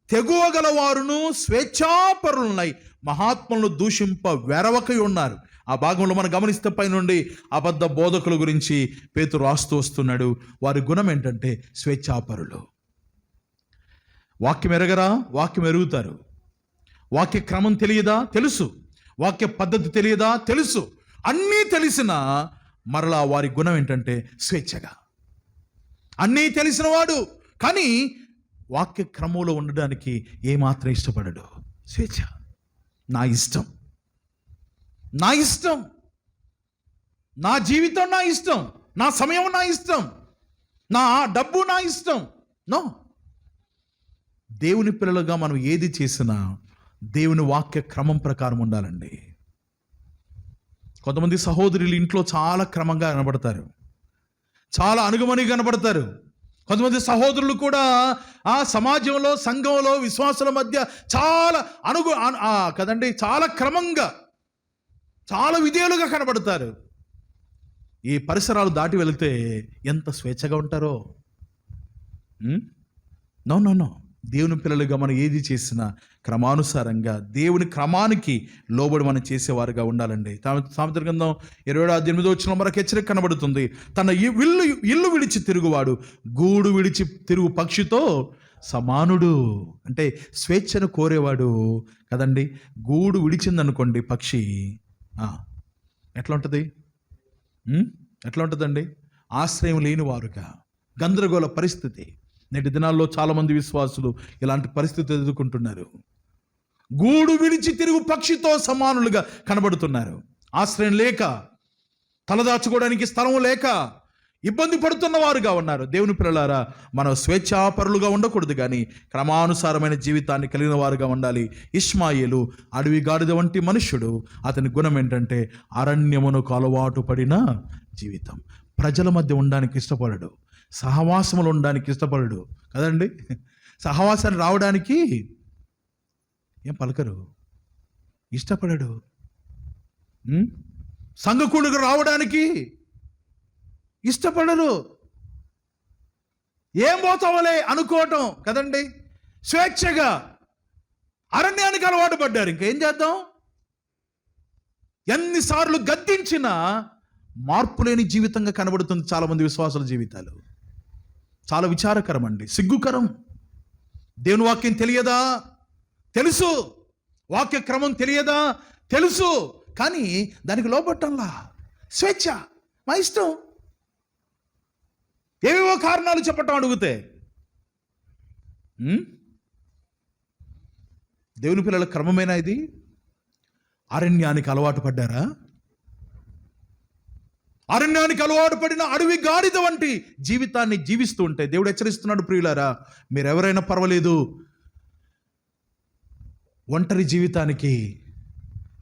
తెగువగలవారును స్వేచ్ఛాపరులనై మహాత్ములను దూషింప వెరవకై ఉన్నారు. ఆ భాగంలో మనం గమనిస్తే పై నుండి అబద్ధ బోధకుల గురించి పేతురు రాస్తూ వస్తున్నాడు. వారి గుణం ఏంటంటే స్వేచ్ఛాపరులు. వాక్యం ఎరగరా? వాక్యం ఎరుగుతారు. వాక్య క్రమం తెలియదా? తెలుసు. వాక్య పద్ధతి తెలియదా? తెలుసు. అన్నీ తెలిసిన మరలా వారి గుణం ఏంటంటే స్వేచ్ఛగా. అన్నీ తెలిసిన వాడు కానీ వాక్య క్రమంలో ఉండడానికి ఏమాత్రం ఇష్టపడడు. స్వేచ్ఛ, నా ఇష్టం, నా ఇష్టం, నా జీవితం నా ఇష్టం, నా సమయం నా ఇష్టం, నా డబ్బు నా ఇష్టం. నో, దేవుని పిల్లలుగా మనం ఏది చేసినా దేవుని వాక్య క్రమం ప్రకారం ఉండాలండి. కొంతమంది సహోదరులు ఇంట్లో చాలా క్రమంగా కనబడతారు, చాలా అనుగమని కనబడతారు. కొంతమంది సహోదరులు కూడా ఆ సమాజంలో, సంఘంలో, విశ్వాసుల మధ్య చాలా కదండి, చాలా క్రమంగా, చాలా విధేయులుగా కనబడతారు. ఈ పరిసరాలు దాటి వెళితే ఎంత స్వేచ్ఛగా ఉంటారో. నో నో నో దేవుని పిల్లలుగా మనం ఏది చేసినా క్రమానుసారంగా దేవుని క్రమానికి లోబడి మనం చేసేవారుగా ఉండాలండి. సామెతల గ్రంథం 27:8 వచ్చిన మనకు హెచ్చరిక కనబడుతుంది. తన ఇల్లు విడిచి తిరుగువాడు గూడు విడిచి తిరుగు పక్షితో సమానుడు. అంటే స్వేచ్ఛను కోరేవాడు కదండి. గూడు విడిచిందనుకోండి పక్షి, ఎట్లా ఉంటుంది? ఎట్లా ఉంటుందండి? ఆశ్రయం లేని వారుగా, గందరగోళ పరిస్థితి. నేటి దినాల్లో చాలామంది విశ్వాసులు ఇలాంటి పరిస్థితి ఎదుర్కొంటున్నారు. గూడు విడిచి తిరుగు పక్షితో సమానులుగా కనబడుతున్నారు. ఆశ్రయం లేక, తలదాచుకోవడానికి స్థలం లేక ఇబ్బంది పడుతున్న వారుగా ఉన్నారు. దేవుని పిల్లలారా, మనం స్వేచ్ఛాపరులుగా ఉండకూడదు కానీ క్రమానుసారమైన జీవితాన్ని కలిగిన వారుగా ఉండాలి. ఇష్మాయేలు అడవి గాడిద వంటి మనుష్యుడు. అతని గుణం ఏంటంటే అరణ్యమునకు అలవాటు పడిన జీవితం. ప్రజల మధ్య ఉండడానికి ఇష్టపడడు, సహవాసములు ఉండడానికి ఇష్టపడడు కదండి. సహవాసాన్ని రావడానికి ఏం పలకరు, ఇష్టపడడు. సంఘకుడుకు రావడానికి ఇష్టపడరు. ఏం పోతావలే అనుకోవటం కదండి. స్వేచ్ఛగా అరణ్యానికి అలవాటు పడ్డారు. ఇంకేం చేద్దాం? ఎన్నిసార్లు గద్దించినా మార్పు లేని జీవితంగా కనబడుతుంది చాలామంది విశ్వాసుల జీవితాలు. చాలా విచారకరం అండి, సిగ్గుకరం. దేవుని వాక్యం తెలియదా? తెలుసు. వాక్య క్రమం తెలియదా? తెలుసు. కానీ దానికి లోపట్టంలా. స్వేచ్ఛ, మా ఇష్టం, ఏవేవో కారణాలు చెప్పటం అడిగితే. దేవుని పిల్లల క్రమమేనా ఇది? అరణ్యానికి అలవాటు పడ్డారా? అరణ్యానికి అలవాటు పడిన అడవి గాడిద వంటి జీవితాన్ని జీవిస్తూ ఉంటే దేవుడు హెచ్చరిస్తున్నాడు, ప్రియులారా, మీరెవరైనా పర్వాలేదు, ఒంటరి జీవితానికి,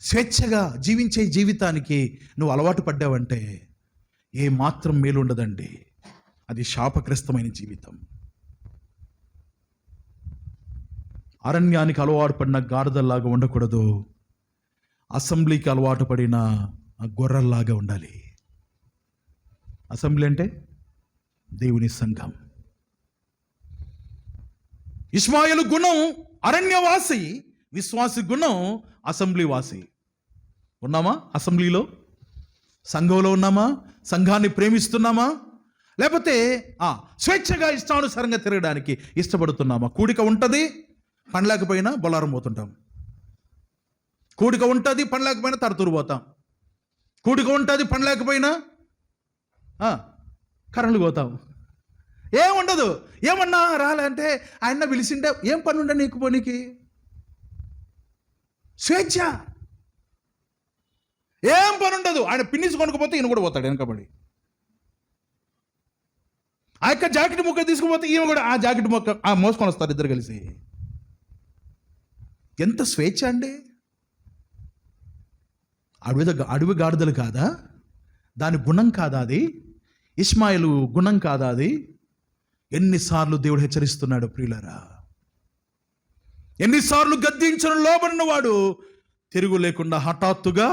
స్వేచ్ఛగా జీవించే జీవితానికి నువ్వు అలవాటు పడ్డావంటే ఏ మాత్రం మేలు ఉండదండి. అది శాపగ్రస్తమైన జీవితం. అరణ్యానికి అలవాటు పడిన గాడిదల్లాగా ఉండకూడదు. అసెంబ్లీకి అలవాటు పడిన గొర్రెల్లాగా ఉండాలి. అసెంబ్లీ అంటే దేవుని సంఘం. ఇష్మాయేలు గుణం అరణ్యవాసి, విశ్వాసి గుణం అసెంబ్లీ వాసి. ఉన్నామా అసెంబ్లీలో? సంఘంలో ఉన్నామా? సంఘాన్ని ప్రేమిస్తున్నామా? లేకపోతే స్వేచ్ఛగా ఇష్టానుసారంగా తిరగడానికి ఇష్టపడుతున్నామా? కూడిక ఉంటుంది, పని లేకపోయినా బొలారం పోతుంటాం. కూడిక ఉంటుంది, పని లేకపోయినా తరతూరు పోతాం. కూడిక ఉంటుంది, పని లేకపోయినా కర్రలు పోతాం. ఏముండదు. ఏమన్నా రాలే అంటే ఆయన పిలిచిండే ఏం పని ఉండే నీకు పోనీకి? స్వేచ్ఛ, ఏం పని ఉండదు. ఆయన పిన్నిసి కొనుక్కపోతే ఈయన కూడా పోతాడు వెనకబడి. ఆ యొక్క జాకెట్ ముక్క తీసుకుపోతే ఈయన కూడా ఆ జాకెట్ ముక్క మోసుకొని వస్తారు ఇద్దరు కలిసి. ఎంత స్వేచ్ఛ అండి! అడవి గాడిదలు కాదా? దాని గుణం కాదా అది? ఇష్మాయేలు గుణం కాదా అది? ఎన్నిసార్లు దేవుడు హెచ్చరిస్తున్నాడు ప్రియులారా! ఎన్నిసార్లు గద్దించడం లోబడిన వాడు తిరుగు లేకుండా హఠాత్తుగా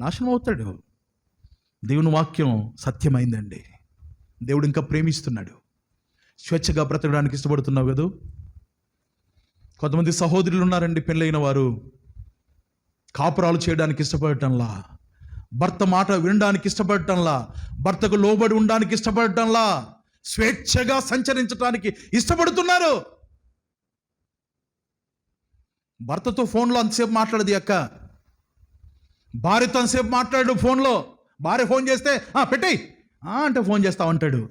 నాశనం అవుతాడు. దేవుని వాక్యం సత్యమైందండి. దేవుడు ఇంకా ప్రేమిస్తున్నాడు. స్వేచ్ఛగా బ్రతకడానికి ఇష్టపడుతున్నావు కదా. కొంతమంది సహోదరులు ఉన్నారండి, పెళ్ళైన వారు కాపురాలు చేయడానికి ఇష్టపడటంలా, భర్త మాట వినడానికి ఇష్టపడటంలా, భర్తకు లోబడి ఉండడానికి ఇష్టపడటంలా, స్వేచ్ఛగా సంచరించడానికి ఇష్టపడుతున్నారు. భర్తతో ఫోన్లో అంతసేపు మాట్లాడదు అక్క, భార్యతో అంతసేపు మాట్లాడు ఫోన్లో. భార్య ఫోన్ చేస్తే పెట్టేయి అంటే ఫోన్ చేస్తా ఉంటాడు.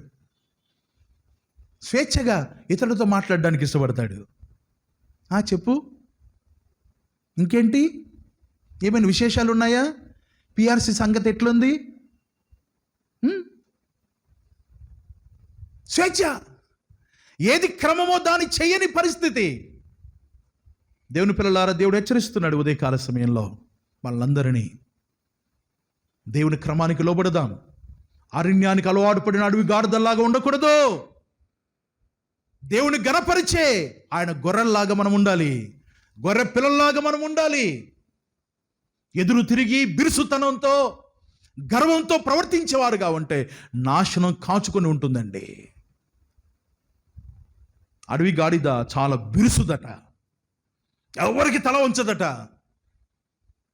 స్వేచ్ఛగా ఇతరులతో మాట్లాడడానికి ఇష్టపడతాడు. చెప్పు, ఇంకేంటి, ఏమైనా విశేషాలు ఉన్నాయా, పిఆర్సి సంగతి ఎట్లుంది? స్వేచ్ఛ, ఏది క్రమమో దాన్ని చెయ్యని పరిస్థితి. దేవుని పిల్లలారా, దేవుడు హెచ్చరిస్తున్నాడు ఉదయకాల సమయంలో వాళ్ళందరినీ, దేవుని క్రమానికి లోబడదాం. అరణ్యానికి అలవాటు పడిన అడవి గాడిదల్లాగా ఉండకూడదు. దేవుని గణపరిచే ఆయన గొర్రెల్లాగా మనం ఉండాలి, గొర్రె పిల్లల్లాగా మనం ఉండాలి. ఎదురు తిరిగి బిరుసుతనంతో గర్వంతో ప్రవర్తించేవారుగా ఉంటే నాశనం కాచుకొని ఉంటుందండి. అడవి గాడిద చాలా బిరుసుదట, ఎవరికి తల వంచదట.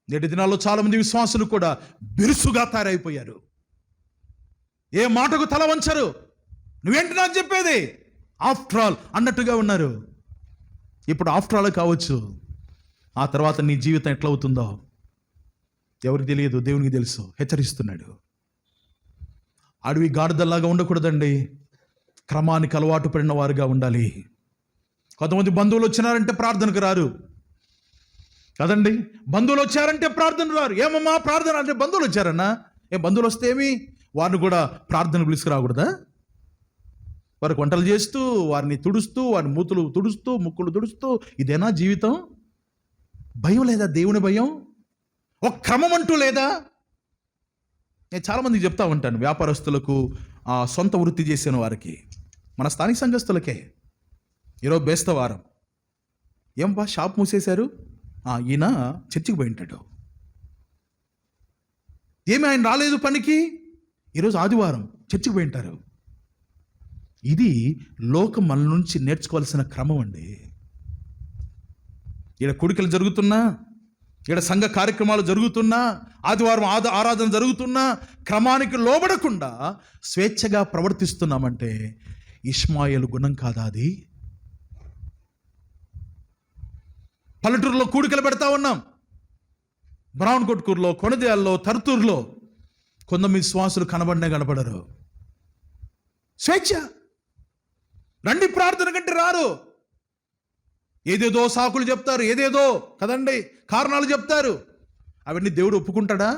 నేటి దినాల్లో చాలామంది విశ్వాసులు కూడా బిరుసుగా తయారైపోయారు. ఏ మాటకు తల వంచరు. నువ్వేంటి నాకు చెప్పేది, ఆఫ్టర్ ఆల్ అన్నట్టుగా ఉన్నారు. ఇప్పుడు ఆఫ్టర్ ఆల్ కావచ్చు, ఆ తర్వాత నీ జీవితం ఎట్లా అవుతుందో ఎవరికి తెలియదు, దేవునికి తెలుసు. హెచ్చరిస్తున్నాడు. అడవి గాడిదల్లాగా ఉండకూడదండి, క్రమానికి అలవాటు పడిన వారుగా ఉండాలి. కొంతమంది బంధువులు వచ్చినారంటే ప్రార్థనకు రారు కదండి. బంధువులు వచ్చారంటే ప్రార్థన రారు. ఏమమ్మా ప్రార్థన అంటే, బంధువులు వచ్చారన్నా, బంధువులు వస్తే ఏమి, వారిని కూడా ప్రార్థన పిలుచుకురాకూడదా? వారికి వంటలు చేస్తూ, వారిని తుడుస్తూ, వారి మూతులు తుడుస్తూ, ముక్కులు తుడుస్తూ, ఇదేనా జీవితం? భయం లేదా? దేవుని భయం, ఒక క్రమం అంటూ లేదా? నేను చాలామందికి చెప్తా ఉంటాను, వ్యాపారస్తులకు, సొంత వృత్తి చేసిన వారికి, మన స్థానిక సంఘస్థులకే. ఈరోజు బేస్తవారం, ఏం షాప్ మూసేశారు, ఈయన చర్చికి పోయి ఉంటాడు. ఏమి ఆయన రాలేదు పనికి, ఈరోజు ఆదివారం చర్చికి పోయి ఉంటారు. ఇది లోకం మన నుంచి నేర్చుకోవాల్సిన క్రమం అండి. ఈడ కూడికలు జరుగుతున్నా, ఈడ సంఘ కార్యక్రమాలు జరుగుతున్నా, ఆదివారం ఆరాధన జరుగుతున్నా, క్రమానికి లోబడకుండా స్వేచ్ఛగా ప్రవర్తిస్తున్నామంటే ఇష్మాయేలు గుణం కాదా అది? పల్లెటూరులో కూడికలు పెడతా ఉన్నాం, బ్రౌన్ కొట్కూరులో, కొణదేల్లో, తరుతూరులో. కొంతమంది విశ్వాసులు కనబడరు. స్వేచ్ఛ, రండి ప్రార్థన కంటే రారు. ఏదేదో సాకులు చెప్తారు, ఏదేదో కదండి కారణాలు చెప్తారు. అవన్నీ దేవుడు ఒప్పుకుంటాడా?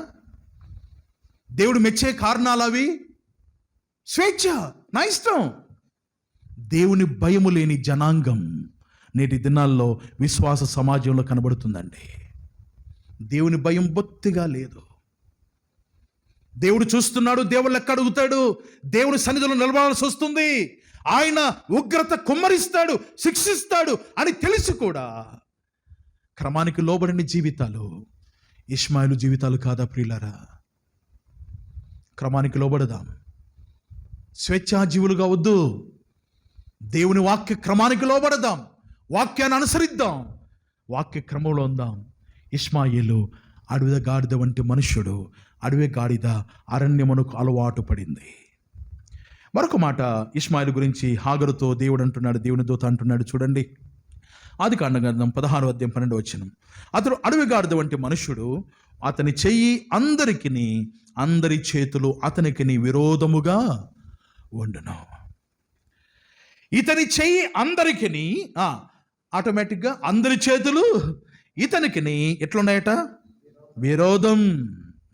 దేవుడు మెచ్చే కారణాలు అవి? స్వేచ్ఛ, నా ఇష్టం. దేవుని భయము లేని జనాంగం నేటి దినాల్లో విశ్వాస సమాజంలో కనబడుతుందండి. దేవుని భయం బొత్తిగా లేదు. దేవుడు చూస్తున్నాడు, దేవుడు లెక్క అడుగుతాడు, దేవుని సన్నిధిలో నిలబడాల్సి వస్తుంది, ఆయన ఉగ్రత కుమ్మరిస్తాడు, శిక్షిస్తాడు అని తెలిసి కూడా క్రమానికి లోబడిన జీవితాలు ఇష్మాయేలు జీవితాలు కాదా ప్రియులారా? క్రమానికి లోబడదాం, స్వేచ్ఛాజీవులుగా వద్దు. దేవుని వాక్య క్రమానికి లోబడదాం, వాక్యాన్ని అనుసరిద్దాం, వాక్య క్రమంలో ఉందాం. ఇష్మాయేలు అడవి గాడిద వంటి మనుష్యుడు, అడవి గాడిద అరణ్యమునకు అలవాటు పడింది. మరొక మాట ఇష్మాయేలు గురించి హాగరుతో దేవుడు అంటున్నాడు, దేవుని దూత అంటున్నాడు చూడండి. ఆదికాండం గ్రంథం 16వ అధ్యాయం 12వ వచనం. అతడు అడవి గాడిద వంటి మనుష్యుడు, అతని చెయ్యి అందరికిని, అందరి చేతులు అతనికి విరోధముగా ఉండును. ఇతని చెయ్యి అందరికిని, ఆటోమేటిక్గా అందరి చేతులు ఇతనికి ఎట్లున్నాయట? విరోధం.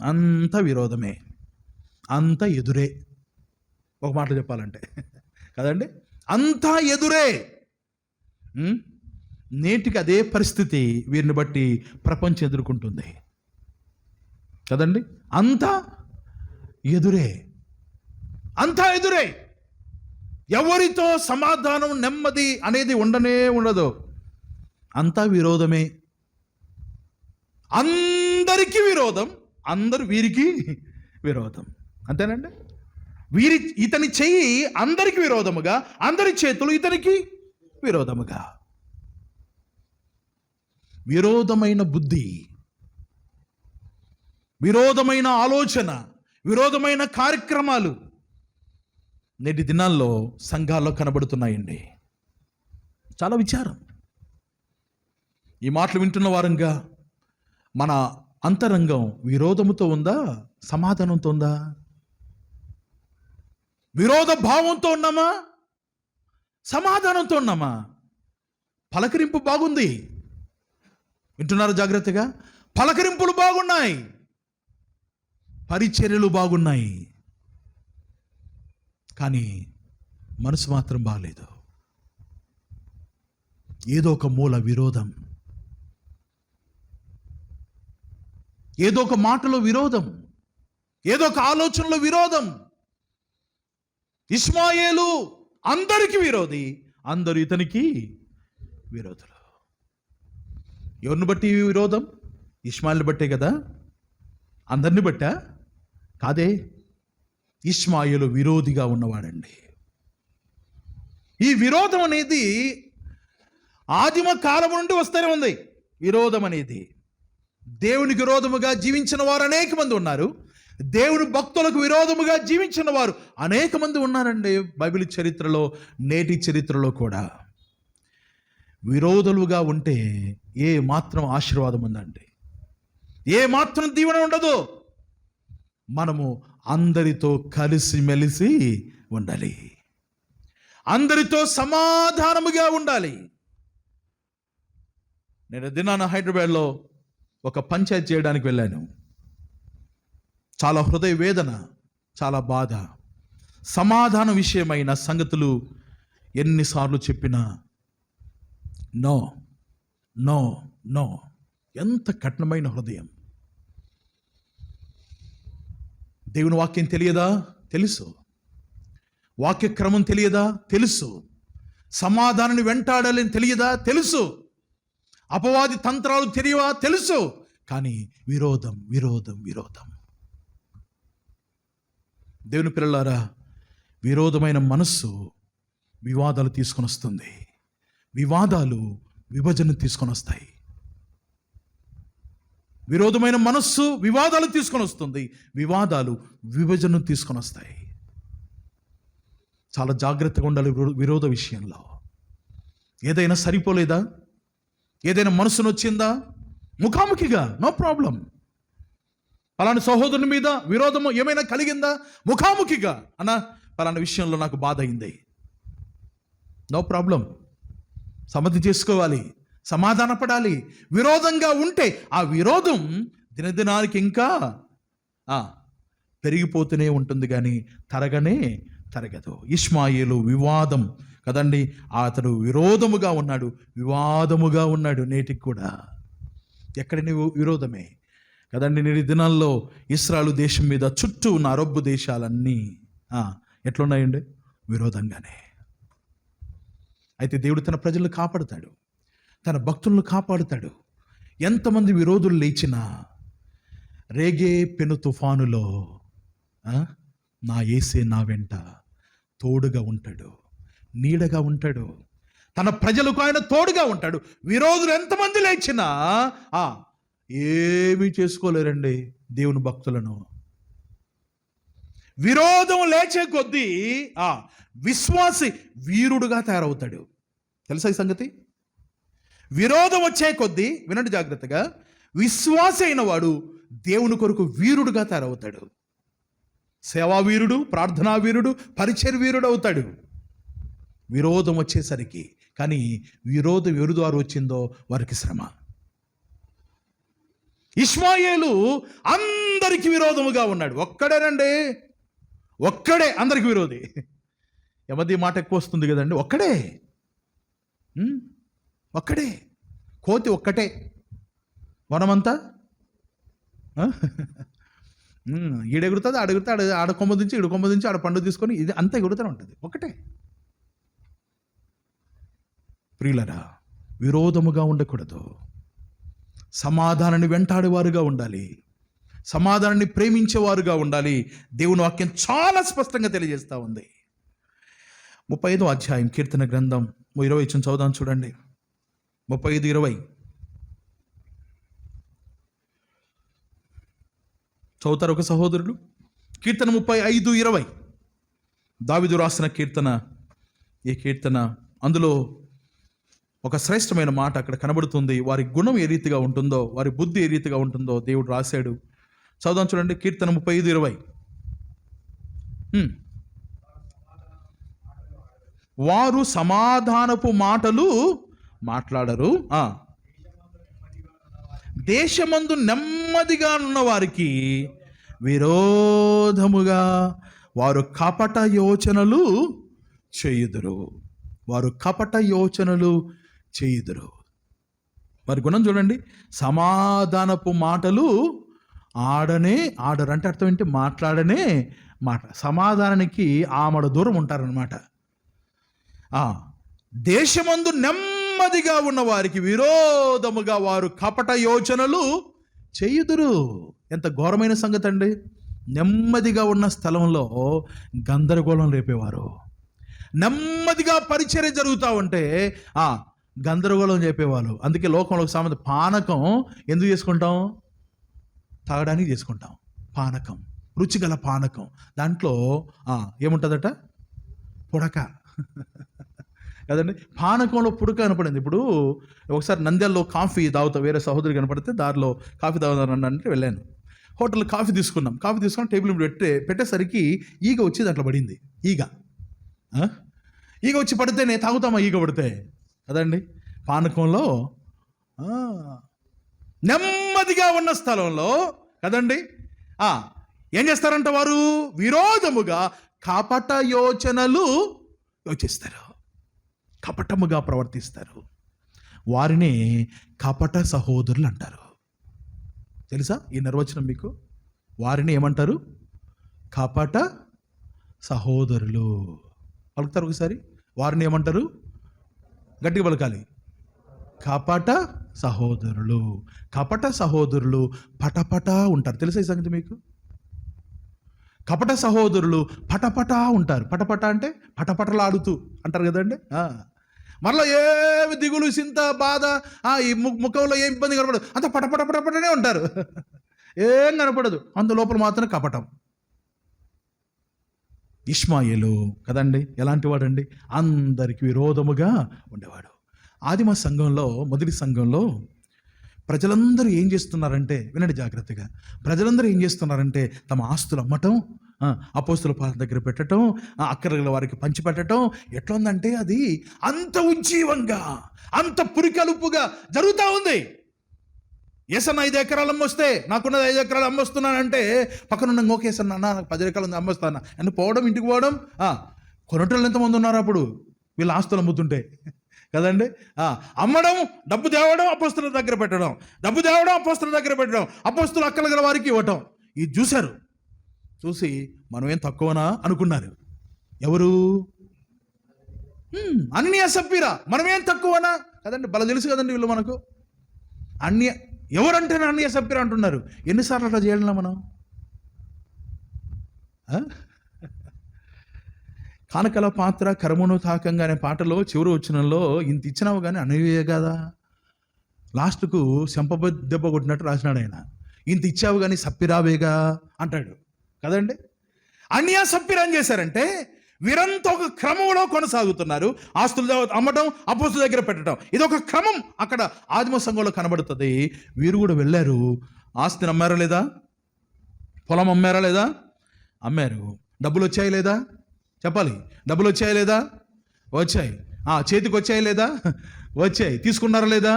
అంత విరోధమే, అంత ఎదురే. ఒక మాటలో చెప్పాలంటే కదండి, అంతా ఎదురే. నేటికి అదే పరిస్థితి వీరిని బట్టి ప్రపంచం ఎదుర్కొంటుంది కదండి. అంతా ఎదురే, అంతా ఎదురే. ఎవరితో సమాధానం, నెమ్మది అనేది ఉండదు. అంతా విరోధమే, అందరికీ విరోధం, అందరు వీరికి విరోధం. అంతేనండి. ఇతని చెయ్యి అందరికి విరోధముగా, అందరి చేతులు ఇతనికి విరోధముగా. విరోధమైన బుద్ధి, విరోధమైన ఆలోచన, విరోధమైన కార్యక్రమాలు నేటి దినాల్లో సంఘాల్లో కనబడుతున్నాయండి. చాలా విచారం. ఈ మాటలు వింటున్న వారంగా మన అంతరంగం విరోధముతో ఉందా, సమాధానంతో ఉందా? విరోధ భావంతో ఉన్నామా, సమాధానంతో ఉన్నామా? పలకరింపు బాగుంది, వింటున్నారు జాగ్రత్తగా. పలకరింపులు బాగున్నాయి, పరిచర్యలు బాగున్నాయి, కానీ మనసు మాత్రం బాగలేదు. ఏదో ఒక మూల విరోధం, ఏదో ఒక మాటలో విరోధం, ఏదో ఒక ఆలోచనలో విరోధం. ఇష్మాయేలు అందరికి విరోధి, అందరూ ఇతనికి విరోధులు. ఎవరిని బట్టి విరోధం? ఇష్మాయేలుని బట్టే కదా. అందరిని బట్టా? కాదే. ఇష్మాయేలు విరోధిగా ఉన్నవాడండి. ఈ విరోధం అనేది ఆదిమ కాలం నుండి వస్తూనే ఉంది. విరోధం అనేది దేవునికి విరోధముగా జీవించిన వారు అనేక మంది ఉన్నారు. దేవుని భక్తులకు విరోధముగా జీవించిన వారు అనేక మంది ఉన్నారండి. బైబిల్ చరిత్రలో, నేటి చరిత్రలో కూడా విరోధులుగా ఉంటే ఏ మాత్రం ఆశీర్వాదం ఉందండి, ఏ మాత్రం దీవెన ఉండదు. మనము అందరితో కలిసిమెలిసి ఉండాలి, అందరితో సమాధానముగా ఉండాలి. నేను దినాన హైదరాబాద్లో ఒక పంచాయతీ చేయడానికి వెళ్ళాను. చాలా హృదయ వేదన, చాలా బాధ. సమాధాన విషయమైన సంగతులు ఎన్నిసార్లు చెప్పినా నో నో నో. ఎంత కఠినమైన హృదయం. దేవుని వాక్యం తెలియదా? తెలుసు. వాక్యక్రమం తెలియదా? తెలుసు. సమాధానాన్ని వెంటాడాలని తెలియదా? తెలుసు. అపవాది తంత్రాలు తెలియవా? తెలుసు. కానీ విరోధం విరోధం విరోధం. దేవుని పిల్లలారా, విరోధమైన మనస్సు వివాదాలు తీసుకొని వస్తుంది. వివాదాలు విభజన తీసుకొని వస్తాయి. విరోధమైన మనస్సు వివాదాలు తీసుకొని వస్తుంది, వివాదాలు విభజన తీసుకొని వస్తాయి. చాలా జాగ్రత్తగా ఉండాలి విరోధ విషయంలో. ఏదైనా సరిపోలేదా, ఏదైనా మనసును వచ్చిందా, ముఖాముఖిగా నో ప్రాబ్లం. పలానా సహోదరుని మీద విరోధము ఏమైనా కలిగిందా, ముఖాముఖిగా అన్న పలానా విషయంలో నాకు బాధ అయింది, నో ప్రాబ్లం. సమ్మతి చేసుకోవాలి, సమాధాన పడాలి. విరోధంగా ఉంటే ఆ విరోధం దినదినానికి ఇంకా పెరిగిపోతూనే ఉంటుంది, కానీ తరగదు. ఇష్మాయేలు వివాదం కదండి, అతడు విరోధముగా ఉన్నాడు, వివాదముగా ఉన్నాడు. నేటికి కూడా ఎక్కడ విరోధమే కదండి. నేటి దినాల్లో ఇశ్రాయేలు దేశం మీద చుట్టూ ఉన్న అరబ్బు దేశాలన్నీ ఎట్లున్నాయండి? విరోధంగానే. అయితే దేవుడు తన ప్రజలను కాపాడుతాడు, తన భక్తులను కాపాడుతాడు. ఎంతమంది విరోధులు లేచినా రేగే పెను తుఫానులో నా యేసే నా వెంట తోడుగా ఉంటాడు, నీడగా ఉంటాడు. తన ప్రజలకు ఆయన తోడుగా ఉంటాడు. విరోధులు ఎంతమంది లేచినా ఏమీ చేసుకోలేరండి దేవుని భక్తులను. విరోధం లేచే కొద్దీ విశ్వాసి వీరుడుగా తయారవుతాడు. తెలుసా ఈ సంగతి? విరోధం వచ్చే కొద్దీ, వినండి జాగ్రత్తగా, విశ్వాసి అయిన వాడు దేవుని కొరకు వీరుడుగా తయారవుతాడు. సేవా వీరుడు, ప్రార్థనా వీరుడు, పరిచర్య వీరుడు అవుతాడు విరోధం వచ్చేసరికి. కానీ విరోధం ఎవరి వచ్చిందో వారికి శ్రమ. ఇష్మాయేలు అందరికి విరోధముగా ఉన్నాడు. ఒక్కడేనండి, ఒక్కడే అందరికి విరోధి. ఎవరి మాట ఎక్కువ వస్తుంది కదండి, ఒక్కడే. ఒక్కడే, కోతి ఒక్కటే, వనమంతా ఈడెగురుతుంది, ఆడెగురుతుంది, ఆడ కొమ్మ దించి ఈడ కొమ్మ దించి ఆడ పండు తీసుకొని ఇది అంతా ఎగురుతూనే ఉంటుంది, ఒకటే. ప్రియులరా, విరోధముగా ఉండకూడదు, సమాధానాన్ని వెంటాడేవారుగా ఉండాలి, సమాధానాన్ని ప్రేమించేవారుగా ఉండాలి. దేవుని వాక్యం చాలా స్పష్టంగా తెలియజేస్తూ ఉంది. 35వ అధ్యాయం కీర్తన గ్రంథం 20 చదువుదాం చూడండి. 35:20 చదువుతారు ఒక సహోదరుడు. కీర్తన 35:20 దావీదు రాసిన కీర్తన. ఈ కీర్తన అందులో ఒక శ్రేష్టమైన మాట అక్కడ కనబడుతుంది. వారి గుణం ఏ రీతిగా ఉంటుందో, వారి బుద్ధి ఏ రీతిగా ఉంటుందో దేవుడు రాశాడు. చదువుదాం చూడండి. కీర్తన 35:20 వారు సమాధానపు మాటలు మాట్లాడరు, దేశమందు నెమ్మదిగా ఉన్న వారికి విరోధముగా వారు కపట యోచనలు చేయుదురు, వారు కపట యోచనలు చేయుదురు. వారి గుణం చూడండి. సమాధానపు మాటలు ఆడరంటే అర్థం ఏంటి? మాట్లాడనే మాట. సమాధానానికి ఆమడ దూరం ఉంటారనమాట. దేశమందు నెమ్మదిగా ఉన్న వారికి విరోధముగా వారు కపట యోచనలు చేయుదురు. ఎంత ఘోరమైన సంగతి అండి. నెమ్మదిగా ఉన్న స్థలంలో గందరగోళం రేపేవారు. నెమ్మదిగా పరిచర్య జరుగుతూ ఉంటే గందరగోళం చెప్పేవాళ్ళు. అందుకే లోకంలో ఒక సామెత, పానకం ఎందుకు చేసుకుంటాం? తాగడానికి చేసుకుంటాం. పానకం, రుచిగల పానకం. దాంట్లో ఏముంటుందట? పుడక కదండి. పానకంలో పుడక కనపడింది. ఇప్పుడు ఒకసారి నంద్యాలలో కాఫీ తాగుతా, వేరే సహోదరు కనపడితే దారిలో కాఫీ తాగుతానంటే వెళ్ళాను. హోటల్లో కాఫీ తీసుకుని టేబుల్ పెట్టేసరికి ఈగ వచ్చి దాంట్లో పడింది. ఈగ వచ్చి పడితేనే తాగుతామా? ఈగ పడితే కదండి. పానకంలో నెమ్మదిగా ఉన్న స్థలంలో కదండి ఏం చేస్తారంట? వారు విరోధముగా కపట యోచనలు యోచిస్తారు, కపటముగా ప్రవర్తిస్తారు. వారిని కపట సహోదరులు అంటారు. తెలుసా ఈ నిర్వచనం మీకు? వారిని ఏమంటారు? కపట సహోదరులు. పలుకుతారు ఒకసారి. వారిని ఏమంటారు? గట్టిగా పలకాలి. కపట సహోదరులు. కపట సహోదరులు పటపట ఉంటారు. తెలుసా ఈ సంగతి మీకు? కపట సహోదరులు పటపట ఉంటారు. పటపట అంటే పటపటలాడుతూ అంటారు కదండి. మరలా ఏమి దిగులు, చింత, బాధ, ఈ ముఖంలో ఏం ఇబ్బంది కనపడదు, అంత పటపటనే ఉంటారు. ఏం కనపడదు, అంత లోపల మాత్రం కపటం. ఇష్మాయేలు కదండి, ఎలాంటి వాడండి? అందరికి విరోధముగా ఉండేవాడు. ఆదిమ సంఘంలో, మొదటి సంఘంలో ప్రజలందరూ ఏం చేస్తున్నారంటే, వినండి జాగ్రత్తగా, ప్రజలందరూ ఏం చేస్తున్నారంటే తమ ఆస్తులు అమ్మటం, అపోస్తుల పాదం దగ్గర పెట్టడం, అక్కర్ల వారికి పంచిపెట్టడం. ఎట్లా ఉందంటే అది అంత ఉజ్జీవంగా, అంత పురికలుపుగా జరుగుతూ ఉంది. ఏసన్న 5 ఎకరాలు అమ్మొస్తే, నాకున్నది 5 ఎకరాలు అమ్మొస్తున్నానంటే పక్కన ఓకేసన్న నాకు 10 ఎకరాలు ఉంది అమ్మొస్తాను అని పోవడం, ఇంటికి పోవడం. కొనటోళ్ళు ఎంతమంది ఉన్నారు అప్పుడు? వీళ్ళ ఆస్తులు అమ్ముతుంటే కదండి. అమ్మడం, డబ్బు తేవడం, అపోస్తుల దగ్గర పెట్టడం, డబ్బు తేవడం, అపోస్తుల దగ్గర పెట్టడం, అపోస్తులు అక్కల గల వారికి ఇవ్వటం. ఇది చూశారు. చూసి మనమేం తక్కువనా అనుకున్నారు. ఎవరు? అన్య సప్పీరా, మనమేం తక్కువనా కదండి. బల తెలుసు కదండి వీళ్ళు మనకు. ఎవరంటే అన్య సప్పీరా అంటున్నారు. ఎన్నిసార్లు అట్లా చేయాలన్నా మనం? కానకల పాత్ర కరమును తాకంగా అనే పాటలో చివరి వచనంలో ఇంత ఇచ్చినావు కానీ అనేవే కదా, లాస్ట్కు చెంప దెబ్బ కొట్టినట్టు రాసినాడు ఆయన. ఇంత ఇచ్చావు కానీ సప్పిరావేగా అంటాడు కదండి. అన్య సప్పిరా ఏం చేశారంటే వీరంతా ఒక క్రమంలో కొనసాగుతున్నారు. ఆస్తులు అమ్మటం, అపోస్తుల దగ్గర పెట్టడం, ఇది ఒక క్రమం అక్కడ ఆదిమ సంఘంలో కనబడుతుంది. వీరు కూడా వెళ్ళారు. ఆస్తిని అమ్మారా లేదా? పొలం అమ్మారా లేదా? అమ్మారు. డబ్బులు వచ్చాయి లేదా? చెప్పాలి. డబ్బులు వచ్చాయి లేదా? వచ్చాయి. చేతికి వచ్చాయి లేదా? వచ్చాయి. తీసుకున్నారా లేదా?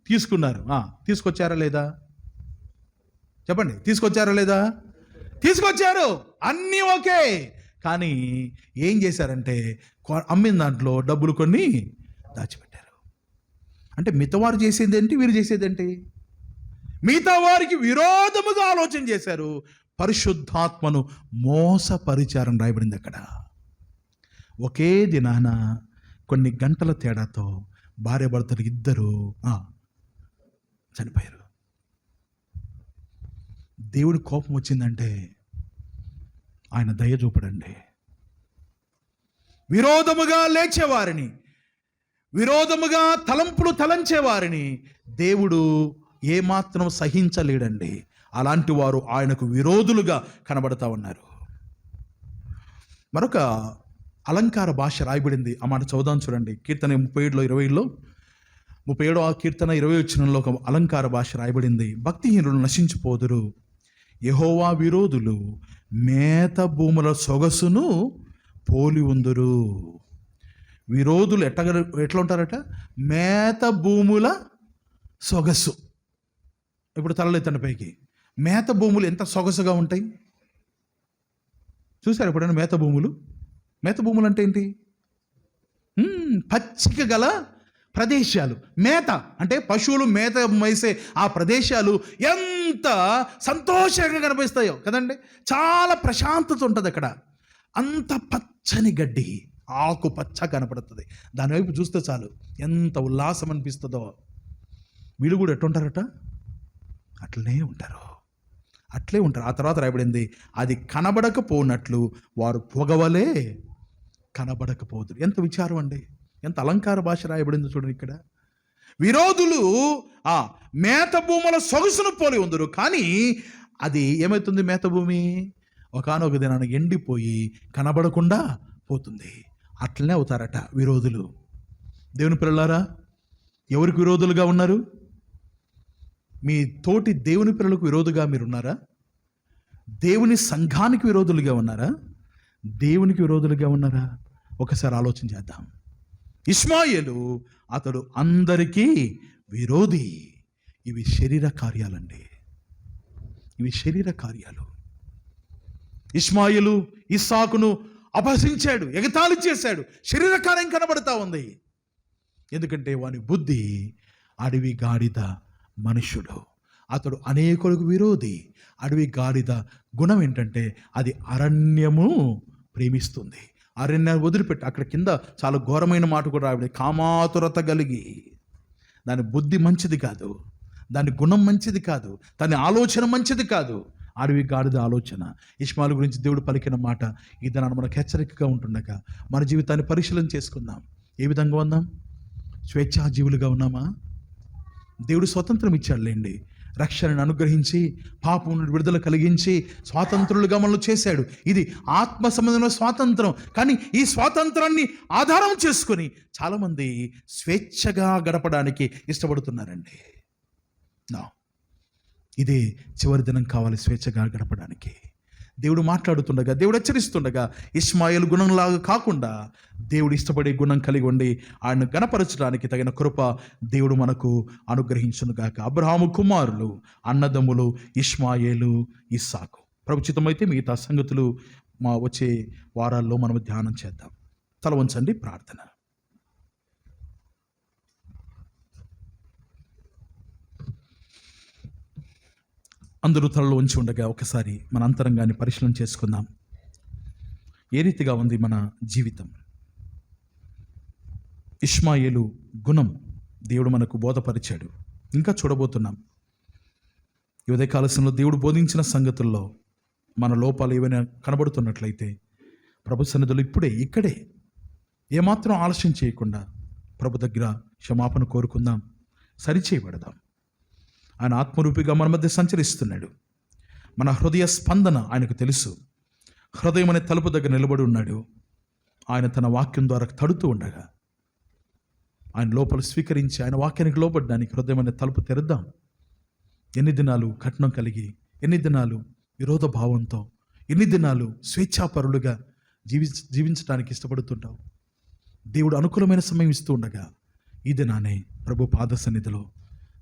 తీసుకున్నారు. తీసుకొచ్చారా లేదా? చెప్పండి. తీసుకొచ్చారా లేదా? తీసుకొచ్చారు. అన్నీ ఓకే. కానీ ఏం చేశారంటే అమ్మిన దాంట్లో డబ్బులు కొన్ని దాచిపెట్టారు. అంటే మిగతా వారు చేసేది ఏంటి, వీరు చేసేది ఏంటి? మిగతా వారికి విరోధముగా ఆలోచన చేశారు, పరిశుద్ధాత్మను మోసపరిచారని రాయబడింది అక్కడ. ఒకే దినాన కొన్ని గంటల తేడాతో భార్యాభర్తలు ఇద్దరు చనిపోయారు. దేవుడి కోపం వచ్చిందంటే ఆయన దయ చూపడండి. విరోధముగా లేచేవారిని, విరోధముగా తలంపులు తలంచేవారిని దేవుడు ఏమాత్రం సహించలేడండి. అలాంటి వారు ఆయనకు విరోధులుగా కనబడతా ఉన్నారు. మరొక అలంకార భాష రాయబడింది, ఆ మాట చదువుదాం చూడండి. కీర్తన 37:20 37వ కీర్తన 20 ఒక అలంకార భాష రాయబడింది. భక్తిహీనులు నశించిపోదురు, యెహోవా విరోధులు మేత భూముల సొగసును పోలి ఉందురు. విరోధులు ఎట్లా ఉంటారట? మేత భూముల సొగసు. ఇప్పుడు తలలెత్తండి పైకి. మేత భూములు ఎంత సొగసుగా ఉంటాయి చూసారు ఎప్పుడైనా? మేత భూములు, మేత భూములు అంటే ఏంటి? పచ్చిక గల ప్రదేశాలు. మేత అంటే పశువులు మేత మేసే ఆ ప్రదేశాలు ఎంత సంతోషంగా కనిపిస్తాయో కదండి. చాలా ప్రశాంతత ఉంటుంది అక్కడ. అంత పచ్చని గడ్డి, ఆకు పచ్చ కనపడుతుంది. దానివైపు చూస్తే చాలు ఎంత ఉల్లాసం అనిపిస్తుందో. వీళ్ళు కూడా ఎట్లుంటారట? అట్లనే ఉంటారు, అట్లే ఉంటారు. ఆ తర్వాత రాయబడింది, అది కనబడకపోనట్లు వారు పొగవలే కనబడకపోదు. ఎంత విచారం అండి, ఎంత అలంకార భాష రాయబడింది చూడండి ఇక్కడ. విరోధులు మేత భూముల సొగసును పోలి ఉందరు, కానీ అది ఏమవుతుంది? మేత భూమి ఒకానొక దినాన ఎండిపోయి కనబడకుండా పోతుంది. అట్లనే అవుతారట విరోధులు. దేవుని పిల్లలారా, ఎవరికి విరోధులుగా ఉన్నారు? మీ తోటి దేవుని పిల్లలకు విరోధుగా మీరున్నారా? దేవుని సంఘానికి విరోధులుగా ఉన్నారా? దేవునికి విరోధులుగా ఉన్నారా? ఒకసారి ఆలోచన చేద్దాం. ఇష్మాయేలు అతడు అందరికీ విరోధి. ఇవి శరీర కార్యాలండి, ఇవి శరీర కార్యాలు. ఇష్మాయేలు ఇస్సాకును అపహసించాడు, ఎగతాళి చేశాడు. శరీర కార్యం కనబడతా ఉంది. ఎందుకంటే వాని బుద్ధి అడవి గాడిద మనుష్యుడు. అతడు అనేకులకు విరోధి. అడవి గాడిద గుణం ఏంటంటే అది అరణ్యము ప్రేమిస్తుంది. అరణ్యాన్ని వదిలిపెట్టి అక్కడ కింద చాలా ఘోరమైన మాట కూడా రాబడి, కామాతురత కలిగి. దాని బుద్ధి మంచిది కాదు, దాని గుణం మంచిది కాదు, దాని ఆలోచన మంచిది కాదు. అడవి గాడిద ఆలోచన. ఇష్మాయిలు గురించి దేవుడు పలికిన మాట ఇది మనకు హెచ్చరికగా ఉంటుండగా మన జీవితాన్ని పరిశీలన చేసుకుందాం. ఏ విధంగా ఉందాం? స్వేచ్ఛాజీవులుగా ఉన్నామా? దేవుడు స్వతంత్రం ఇచ్చాడులేండి. రక్షణను అనుగ్రహించి పాపం నుండి విడుదల కలిగించి స్వాతంత్రులుగా మనల్ని చేశాడు. ఇది ఆత్మ సంబంధమైన స్వాతంత్రం. కానీ ఈ స్వాతంత్రాన్ని ఆధారం చేసుకొని చాలామంది స్వేచ్ఛగా గడపడానికి ఇష్టపడుతున్నారండి. ఇదే చివరి దినం కావాలి, స్వేచ్ఛగా గడపడానికి. దేవుడు మాట్లాడుతుండగా, దేవుడు హెచ్చరిస్తుండగా ఇష్మాయేలు గుణంలాగా కాకుండా దేవుడు ఇష్టపడే గుణం కలిగి ఉండి ఆయన గణపరచడానికి తగిన కృప దేవుడు మనకు అనుగ్రహించునుగాక. అబ్రహాము కుమారులు, అన్నదమ్ములు ఇష్మాయేలు, ఇస్సాకు. ప్రభుచితమైతే మిగతా సంగతులు మా వచ్చే వారాల్లో మనం ధ్యానం చేద్దాం. తల వంచండి, ప్రార్థన. అందరూ తలలో ఉంచి ఉండగా ఒకసారి మన అంతరంగాన్ని పరిశీలన చేసుకుందాం. ఏ రీతిగా ఉంది మన జీవితం? ఇష్మాయేలు గుణం దేవుడు మనకు బోధపరిచాడు, ఇంకా చూడబోతున్నాం. ఈ ఉదయకాలంలో దేవుడు బోధించిన సంగతుల్లో మన లోపాలు ఏవైనా కనబడుతున్నట్లయితే ప్రభు సన్నిధిలో ఇక్కడే ఏమాత్రం ఆలస్యం చేయకుండా ప్రభు దగ్గర క్షమాపణ కోరుకుందాం, సరిచేయబడదాం. ఆయన ఆత్మరూపిగా మన మధ్య సంచరిస్తున్నాడు. మన హృదయ స్పందన ఆయనకు తెలుసు. హృదయం అనే తలుపు దగ్గర నిలబడి ఉన్నాడు. ఆయన తన వాక్యం ద్వారా తడుతూ ఉండగా ఆయన లోపల స్వీకరించి ఆయన వాక్యానికి లోబడ్డానికి హృదయం అనే తలుపు తెరుద్దాం. ఎన్ని దినాలు కఠినం కలిగి, ఎన్ని దినాలు విరోధ భావంతో, ఎన్ని దినాలు స్వేచ్ఛాపరులుగా జీవించడానికి ఇష్టపడుతుంటావు? దేవుడు అనుకూలమైన సమయం ఇస్తూ ఉండగా ఈ దినానే ప్రభు పాద సన్నిధిలో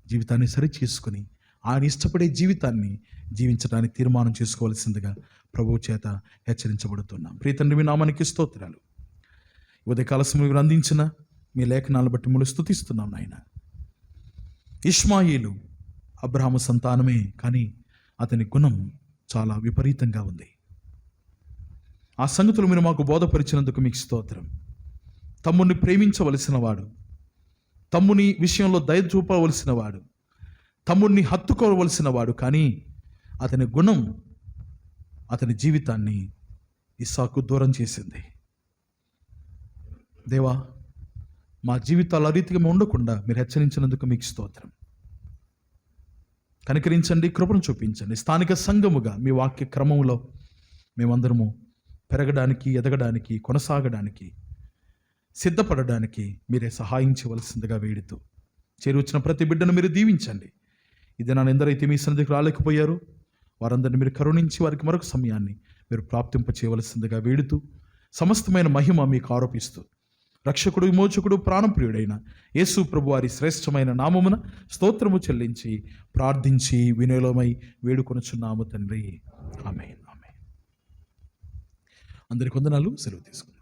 జీవితాన్ని సరి చేసుకుని ఆయన ఇష్టపడే జీవితాన్ని జీవించడానికి తీర్మానం చేసుకోవాల్సిందిగా ప్రభువు చేత హెచ్చరించబడుతున్నాం. ప్రియతండ్రి, మీ నామానికి స్తోత్రాలు. ఉదయకాల సమయంలో అందించిన మీ లేఖనాలను బట్టి మిమ్మల్ని స్తుతిస్తున్నాం నాయన. ఇష్మాయిలు అబ్రహాము సంతానమే, కానీ అతని గుణం చాలా విపరీతంగా ఉంది. ఆ సంగతులు మీరు మాకు బోధపరిచినందుకు మీకు స్తోత్రం. తమ్ముని ప్రేమించవలసిన వాడు, తమ్ముని విషయంలో దయ చూపవలసిన వాడు, తమ్ముడిని హత్తుకోవలసిన వాడు, కానీ అతని గుణం అతని జీవితాన్ని ఇస్సాకు దూరం చేసింది. దేవా, మా జీవితాలు ఆ రీతిగా ఉండకుండా మీరు హెచ్చరించినందుకు మీకు స్తోత్రం. కనికరించండి, కృపను చూపించండి. స్థానిక సంఘముగా మీ వాక్య క్రమంలో మేమందరము పెరగడానికి, ఎదగడానికి, కొనసాగడానికి, సిద్ధపడడానికి మీరే సహాయం చేయవలసిందిగా వేడుతూ చేరువచ్చిన ప్రతి బిడ్డను మీరు దీవించండి. ఇది నన్ను ఎందరైతే మీ సన్నిధికి రాలేకపోయారో వారందరినీ మీరు కరుణించి వారికి మరొక సమయాన్ని మీరు ప్రాప్తింప చేయవలసిందిగా వేడుతూ సమస్తమైన మహిమ మీకు ఆరోపిస్తూ రక్షకుడు, విమోచకుడు, ప్రాణప్రియుడైన యేసు ప్రభు వారి శ్రేష్టమైన నామమున స్తోత్రము చెల్లించి ప్రార్థించి వినయలోమై వేడుకొనుచున్నాము తండ్రి. ఆమేన్. ఆమేన్. అందరికి వందనాలు. సెలవు తీసుకుందాం.